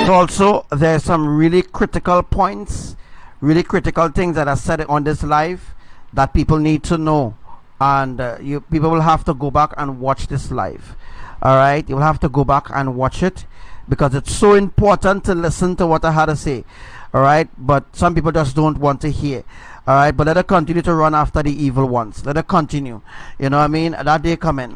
Also, there's some really critical points, really critical things that are said on this live that people need to know, and people will have to go back and watch this live. All right, you'll have to go back and watch it because it's so important to listen to what I had to say. All right, but some people just don't want to hear. All right, but let us continue to run after the evil ones. Let us continue. You know what I mean? That day coming.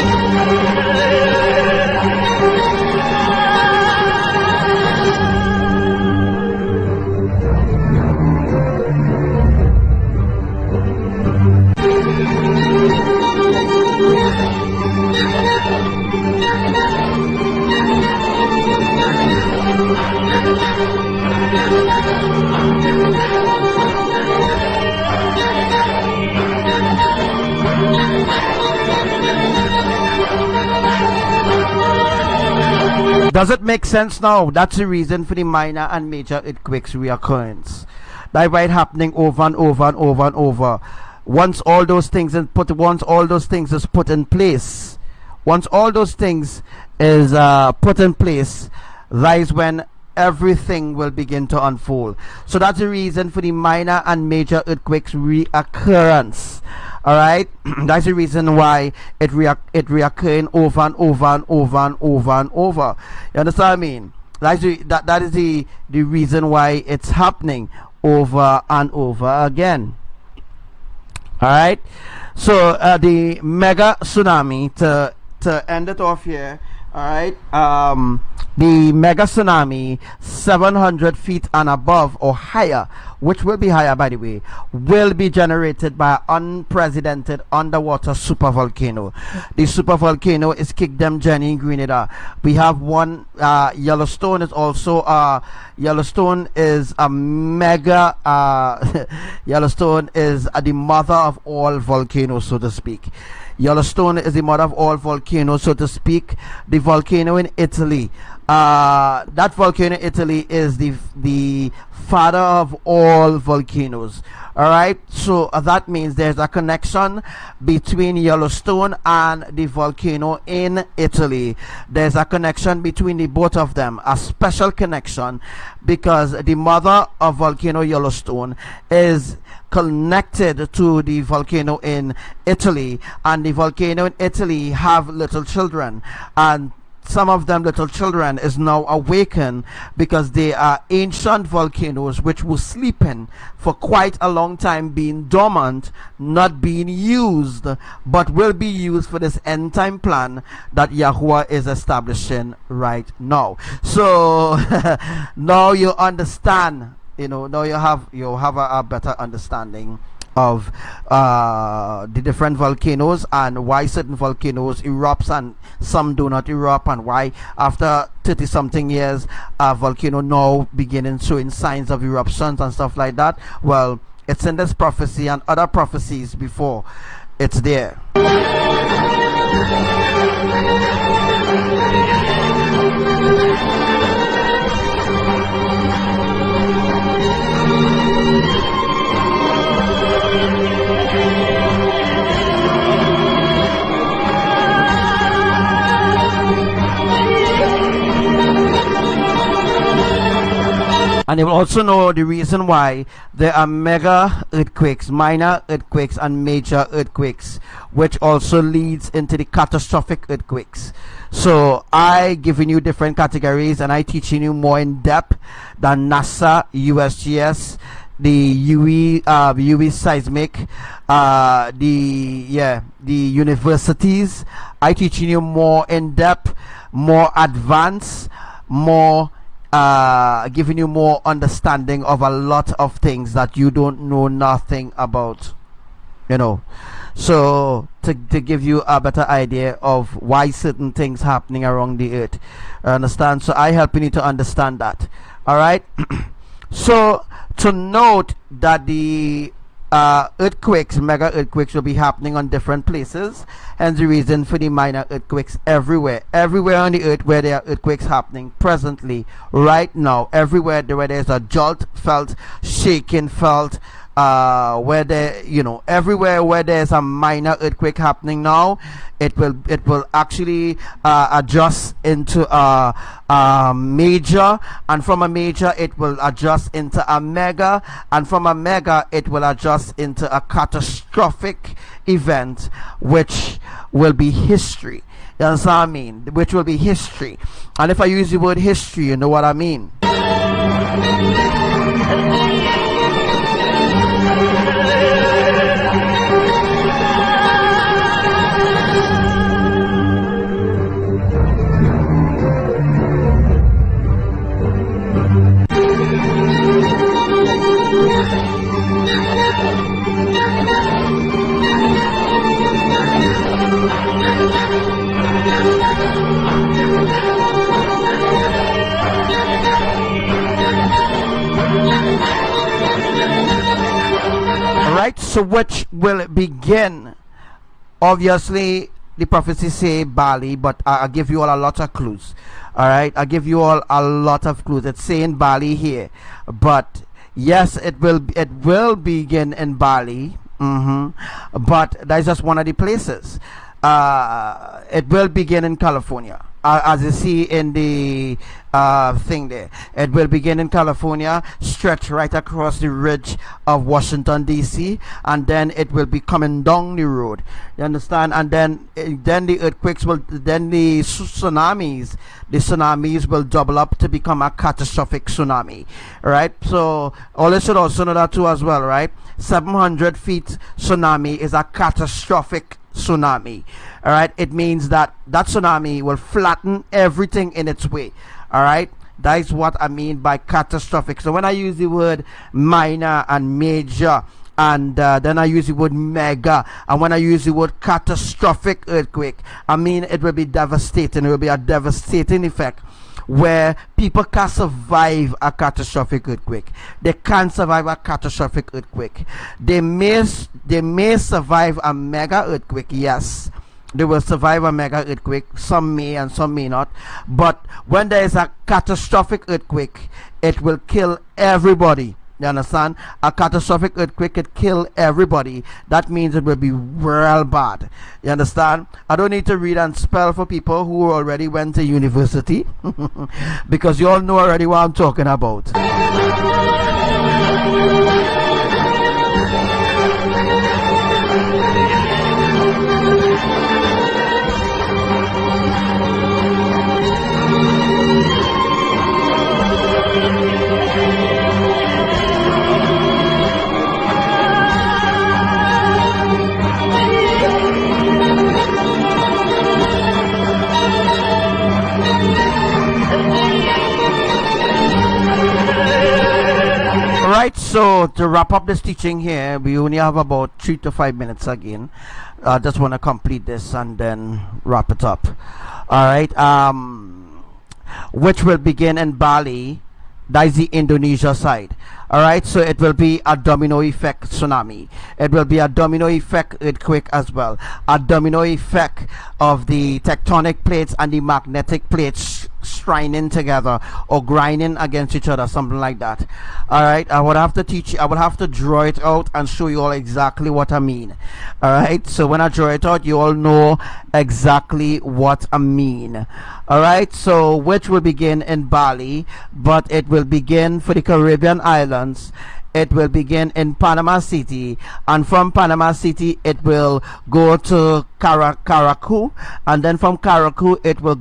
Does it make sense now? That's the reason for the minor and major earthquakes reoccurrence. That right happening over and over and over and over. Once all those things is put in place, once all those things is put in place, that is when everything will begin to unfold. So that's the reason for the minor and major earthquakes reoccurrence. All right, that's the reason why it reoccurring over and over and over and over and over. You understand what I mean? That is the reason why it's happening over and over again. All right, so the mega tsunami, to end it off here. All right, the mega tsunami 700 feet and above or higher, which will be higher by the way, will be generated by an unprecedented underwater supervolcano. The supervolcano is Kingdom Jenny in Grenada. We have one, Yellowstone is also Yellowstone is a mega Yellowstone is the mother of all volcanoes, so to speak. Yellowstone is the mother of all volcanoes, so to speak. The volcano in Italy, that volcano in Italy is the father of all volcanoes. All right, so that means there's a connection between Yellowstone and the volcano in Italy. There's a connection between the both of them, a special connection, because the mother of volcano Yellowstone is connected to the volcano in Italy, and the volcano in Italy have little children, and some of them little children is now awakened because they are ancient volcanoes which were sleeping for quite a long time, being dormant, not being used, but will be used for this end time plan that Yahuwah is establishing right now. So now you understand, you know, now you have a better understanding of the different volcanoes and why certain volcanoes erupts and some do not erupt, and why after 30 something years a volcano now beginning showing signs of eruptions and stuff like that. Well, it's in this prophecy and other prophecies before. It's there. And you will also know the reason why there are mega earthquakes, minor earthquakes, and major earthquakes, which also leads into the catastrophic earthquakes. So I giving you different categories, and I teaching you more in depth than NASA, USGS, the UE seismic, the universities. I teaching you more in depth, more advanced, more giving you more understanding of a lot of things that you don't know nothing about, you know. So to give you a better idea of why certain things happening around the earth, understand? So I helping you to understand that. All right. So to note that the earthquakes, mega earthquakes, will be happening on different places, and the reason for the minor earthquakes everywhere on the earth where there are earthquakes happening presently, right now, everywhere where there's a jolt felt, shaking felt, where there, you know, everywhere where there's a minor earthquake happening now, it will actually adjust into a major, and from a major it will adjust into a mega, and from a mega it will adjust into a catastrophic event, which will be history. You understand what I mean? Which will be history. And if I use the word history, you know what I mean. Right, so which will begin, obviously the prophecies say Bali, but I'll give you all a lot of clues. All right, I'll give you all a lot of clues. It's saying Bali here, but yes, it will begin in Bali, but that's just one of the places. It will begin in California, as you see in the thing there. It will begin in California, stretch right across the ridge of Washington DC, and then it will be coming down the road. You understand? And then the earthquakes will, then the tsunamis will double up to become a catastrophic tsunami. Right? So all you should also know that too as well, right? 700 feet tsunami is a catastrophic tsunami. All right, it means that that tsunami will flatten everything in its way. All right, that is what I mean by catastrophic. So when I use the word minor and major, and then I use the word mega, and when I use the word catastrophic earthquake, I mean it will be devastating. It will be a devastating effect where people can survive a catastrophic earthquake. They can't survive a catastrophic earthquake. They may survive a mega earthquake. Yes, they will survive a mega earthquake. Some may and some may not. But when there is a catastrophic earthquake, it will kill everybody. You understand? A catastrophic earthquake could kill everybody. That means it will be real bad. You understand? I don't need to read and spell for people who already went to university because you all know already what I'm talking about. Alright, so to wrap up this teaching here, we only have about 3 to 5 minutes again. I just want to complete this and then wrap it up. Alright, which will begin in Bali. That is the Indonesia side. Alright, so it will be a domino effect tsunami. It will be a domino effect earthquake as well. A domino effect of the tectonic plates and the magnetic plates strining together or grinding against each other, something like that. Alright, I would have to teach you, I would have to draw it out and show you all exactly what I mean. Alright, so when I draw it out, you all know exactly what I mean. Alright, so which will begin in Bali, but it will begin for the Caribbean islands. It will begin in Panama City, and from Panama City it will go to Caracu, and then from Caracu it will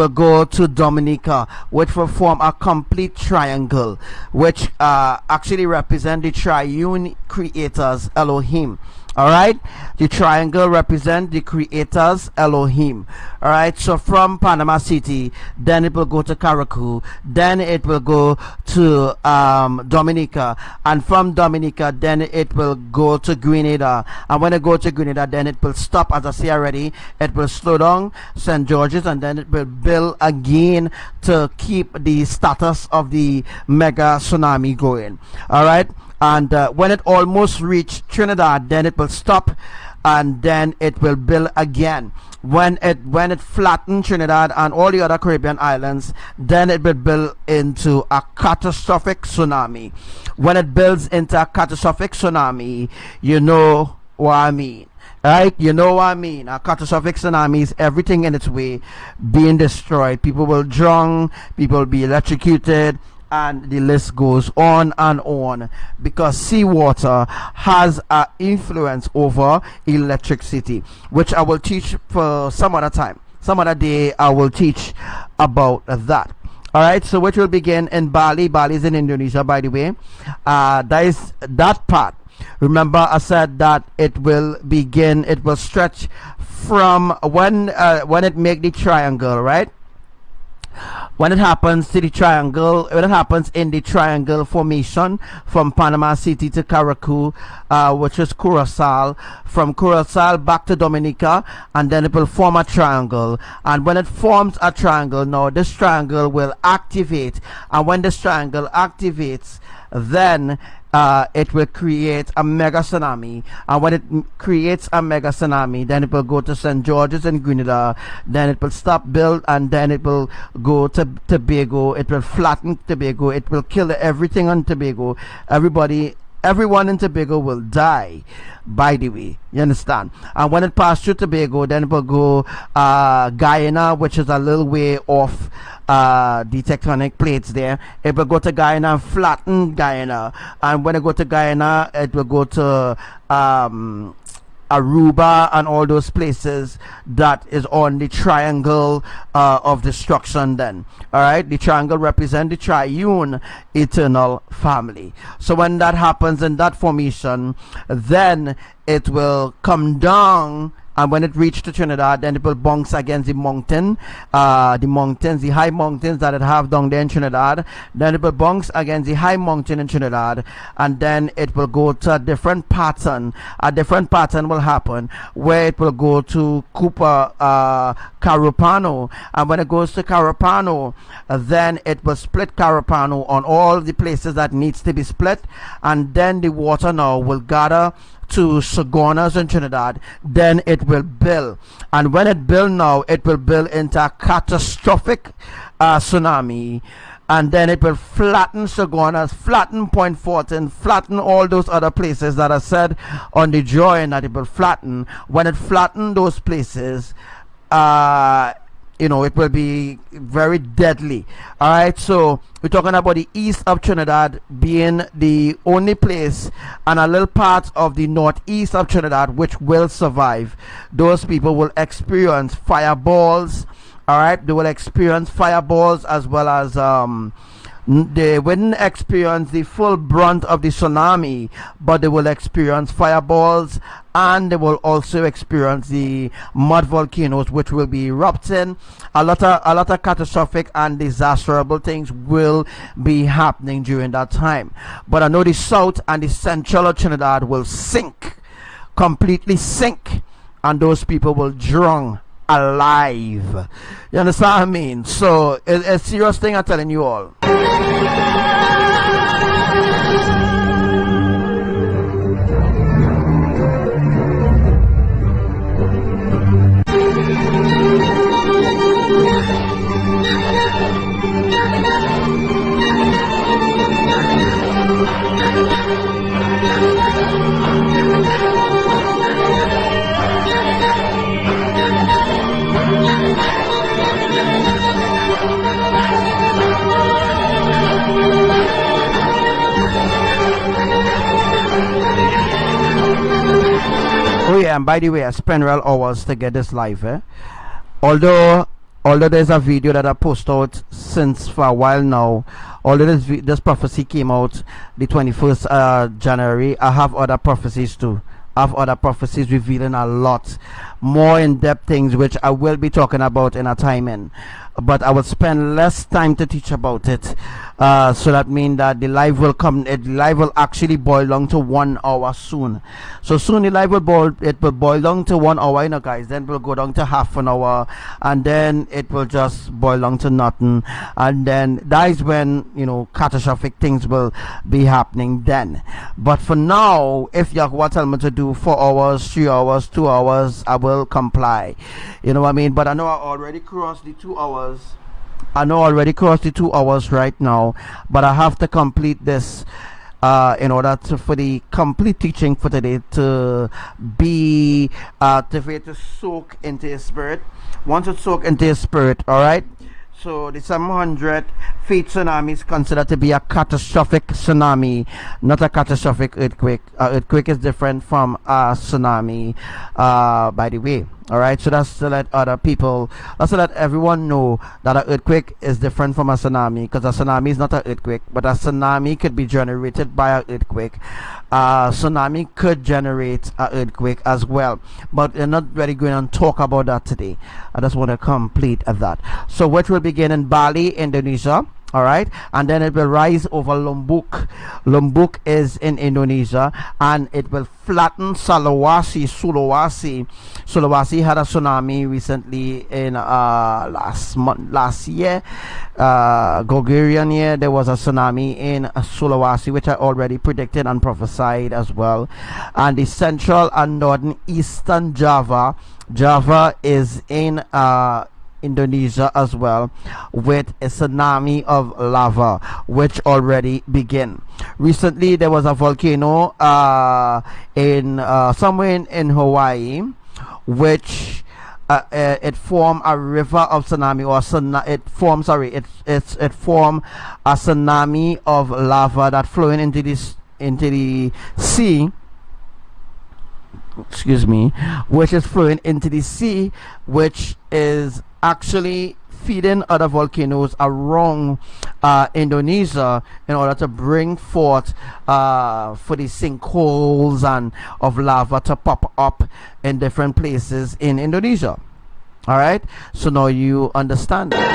go to Dominica, which will form a complete triangle, which actually represent the triune creators Elohim. Alright, the triangle represents the creators Elohim. Alright, so from Panama City, then it will go to Caracu, then it will go to Dominica, and from Dominica then it will go to Grenada, and when it go to Grenada then it will stop, as I say already, it will slow down St. George's, and then it will build again to keep the status of the mega tsunami going. Alright, and when it almost reached Trinidad, then it will stop, and then it will build again. When it flattens Trinidad and all the other Caribbean islands, then it will build into a catastrophic tsunami. When it builds into a catastrophic tsunami, you know what I mean. Right, you know what I mean. A catastrophic tsunami is everything in its way being destroyed. People will drown, people will be electrocuted, and the list goes on and on, because seawater has an influence over electricity, which I will teach for some other time. Some other day I will teach about that. Alright, so which will begin in Bali. Bali is in Indonesia, by the way. That is that part. Remember I said that it will begin, it will stretch from when it make the triangle, right? When it happens to the triangle, when it happens in the triangle formation from Panama City to Caracu, which is Curacao, from Curacao back to Dominica, and then it will form a triangle. And when it forms a triangle, now this triangle will activate, and when this triangle activates, then it will create a mega tsunami, and when it creates a mega tsunami, then it will go to St. George's and Grenada, then it will stop, build, and then it will go to Tobago. It will flatten Tobago, it will kill everything on Tobago. Everybody everyone in Tobago will die, by the way, you understand. And when it passes through Tobago, then it will go Guyana, which is a little way off the tectonic plates there. It will go to Guyana and flatten Guyana, and when it go to Guyana, it will go to Aruba and all those places that is on the triangle of destruction. Then, all right, the triangle represent the triune eternal family. So when that happens in that formation, then it will come down, and when it reaches to Trinidad, then it will bounce against the mountain, the high mountains that it have down there in Trinidad. Then it will bounce against the high mountain in Trinidad, and then it will go to a different pattern. A different pattern will happen where it will go to Cooper, Carupano, and when it goes to Carupano, then it will split Carupano on all the places that needs to be split, and then the water now will gather to Sagonas in Trinidad. Then it will build, and when it build now, it will build into a catastrophic tsunami, and then it will flatten Sagonas, flatten Point Fortin, flatten all those other places that are said on the drawing that it will flatten. When it flatten those places, you know, it will be very deadly. All right, so we're talking about the east of Trinidad being the only place, and a little part of the northeast of Trinidad which will survive. Those people will experience fireballs. All right, they will experience fireballs, as well as they wouldn't experience the full brunt of the tsunami, but they will experience fireballs, and they will also experience the mud volcanoes which will be erupting. A lot of catastrophic and disastrous things will be happening during that time. But I know the south and the central of Trinidad will sink, completely sink, and those people will drown alive. You understand what I mean? So it's a serious thing, I'm telling you all. Oh yeah, and by the way, I spent real hours to get this live, although there's a video that I posted out since for a while now. Although this prophecy came out the 21st January, I have other prophecies too. I have other prophecies revealing a lot more in-depth things which I will be talking about in a timing, but I will spend less time to teach about it. So that means that the live will come, the live will actually boil down to 1 hour soon. So soon the live will boil down to 1 hour, you know guys. Then we'll go down to half an hour, and then it will just boil down to nothing, and then that is when, you know, catastrophic things will be happening then. But for now, if Yahweh tell me to do 4 hours, 3 hours, 2 hours, I will comply, you know what I mean. But I know I already crossed the 2 hours. I know I already crossed the 2 hours right now, but I have to complete this in order for the complete teaching for today to be to soak into his spirit. Once it soak into his spirit, all right. So the 700 feet tsunami is considered to be a catastrophic tsunami, not a catastrophic earthquake. Earthquake is different from a tsunami, by the way. All right, so that's to let other people, that's to let everyone know that an earthquake is different from a tsunami, because a tsunami is not an earthquake, but a tsunami could be generated by an earthquake. Tsunami could generate an earthquake as well, but we're not really going to talk about that today. I just want to complete that. So which will begin in Bali, Indonesia. All right, and then it will rise over Lombok. Lombok is in Indonesia, and it will flatten Sulawesi. Sulawesi had a tsunami recently in last year, Gregorian year. There was a tsunami in Sulawesi, which I already predicted and prophesied as well. And the central and northern eastern Java is in Indonesia as well, with a tsunami of lava which already began. recently there was a volcano in somewhere in Hawaii, which it formed a river of tsunami, or it formed a tsunami of lava that flowing into the sea, excuse me, which is flowing into the sea, which is actually feeding other volcanoes around Indonesia in order to bring forth for the sinkholes and of lava to pop up in different places in Indonesia. All right, so now you understand that.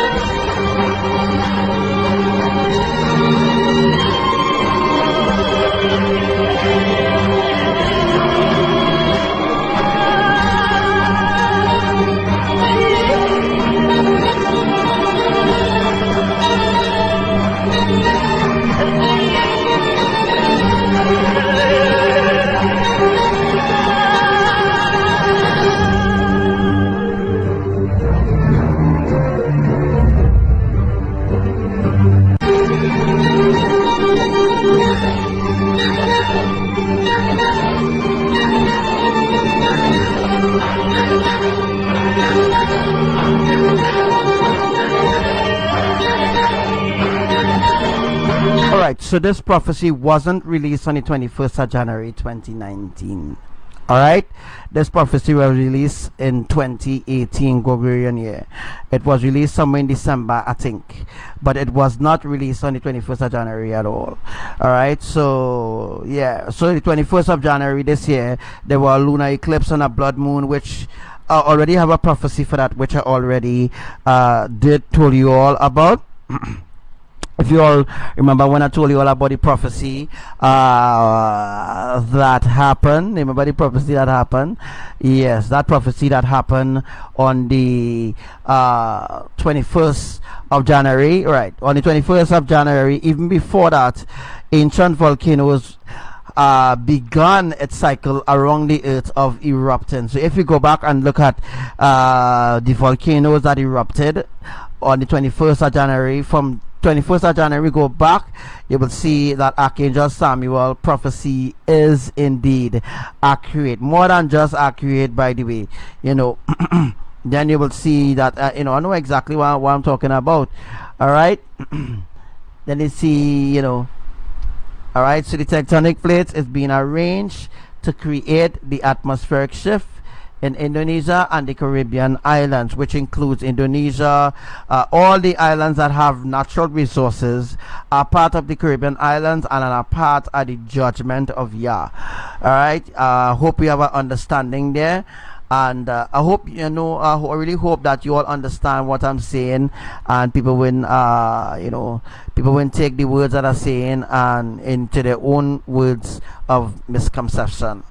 Alright, so this prophecy wasn't released on the 21st of January 2019. Alright, this prophecy was released in 2018 Gregorian year. It was released somewhere in December, I think, but it was not released on the 21st of January at all. Alright, so yeah, so the 21st of January this year, there were a lunar eclipse and a blood moon, which I already have a prophecy for that, which I already told you all about. If you all remember when I told you all about the prophecy that happened, remember the prophecy that happened? Yes, that prophecy that happened on the 21st of January, right? On the 21st of January, even before that, ancient volcanoes begun its cycle around the earth of erupting. So if you go back and look at the volcanoes that erupted on the 21st of January, from 21st of January go back, you will see that Archangel Samuel prophecy is indeed accurate, more than just accurate, by the way, you know. Then you will see that you know, I know exactly what I'm talking about. All right. Then you see, you know, all right, so the tectonic plates is being arranged to create the atmospheric shift in Indonesia and the Caribbean islands, which includes Indonesia. All the islands that have natural resources are part of the Caribbean islands and are part of the judgment of Yah. All right, hope you have an understanding there, and I hope you know. I really hope that you all understand what I'm saying, and people will, you know, people will take the words that I'm saying and into their own words of misconception.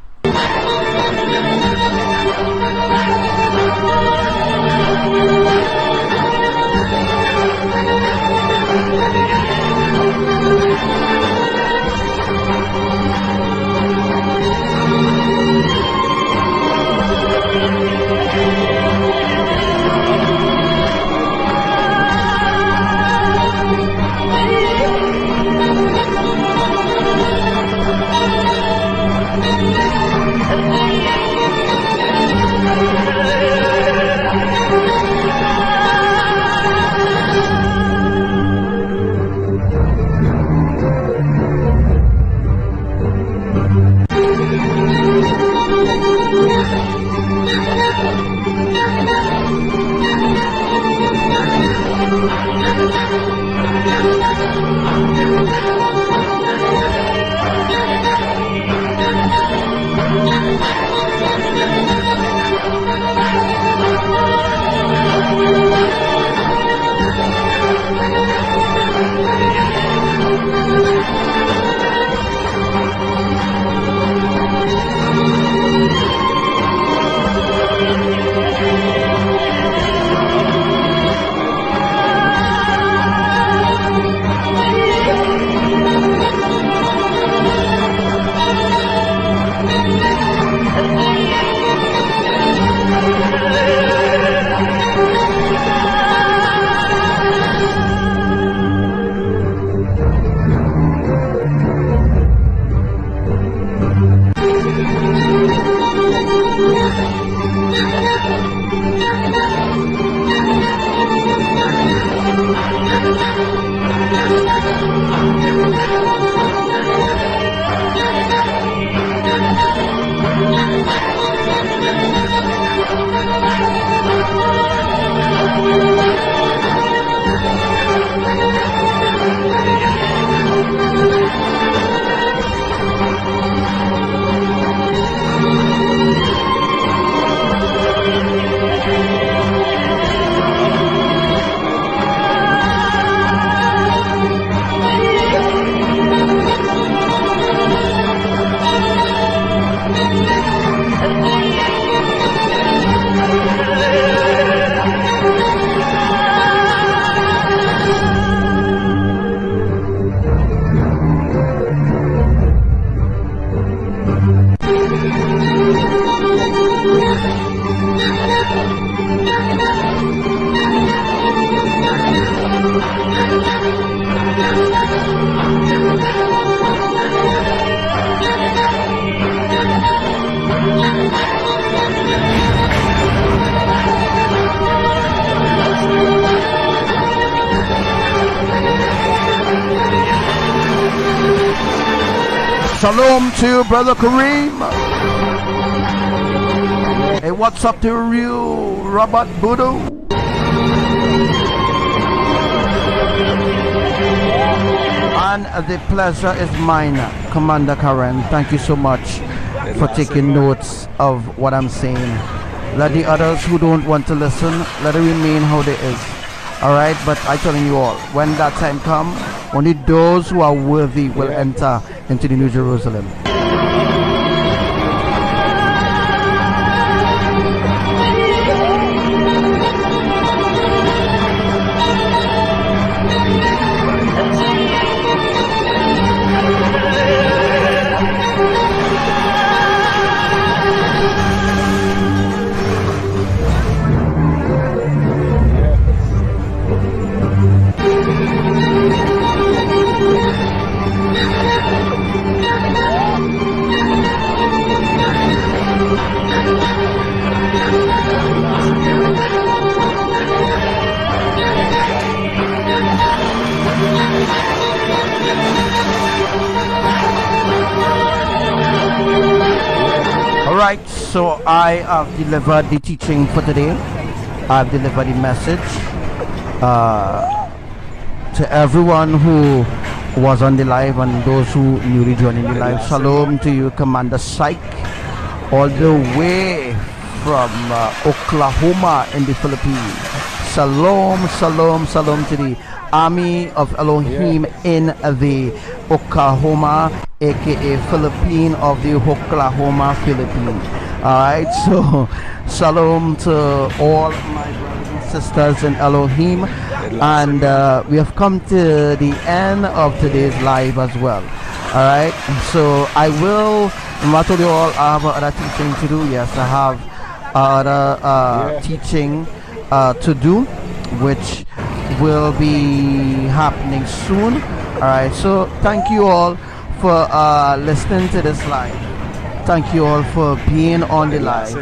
Shalom to you, Brother Kareem. Hey, what's up to you, Robert Budo? And the pleasure is mine, Commander Karen. Thank you so much for taking notes of what I'm saying. Let the others who don't want to listen, let it remain how it is. Alright, but I'm telling you all, when that time comes, only those who are worthy will enter into the New Jerusalem. Alright, so I have delivered the teaching for today. I've delivered the message to everyone who was on the live and those who newly joining the live. Shalom to you, Commander Psych, all the way from Oklahoma in the Philippines. Shalom, shalom, shalom to the Army of Elohim in the Oklahoma, aka Philippine of the Oklahoma, Philippines. Alright, so shalom to all my brothers and sisters in Elohim, and we have come to the end of today's live as well. Alright, so I will, not only all I have other teaching to do. Yes, I have other teaching to do, which will be happening soon. Alright, so thank you all for listening to this live. Thank you all for being on the live,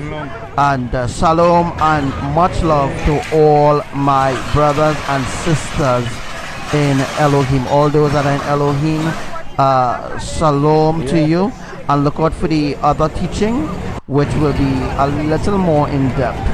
and shalom and much love to all my brothers and sisters in Elohim, all those that are in Elohim. Shalom to you, and look out for the other teaching, which will be a little more in depth.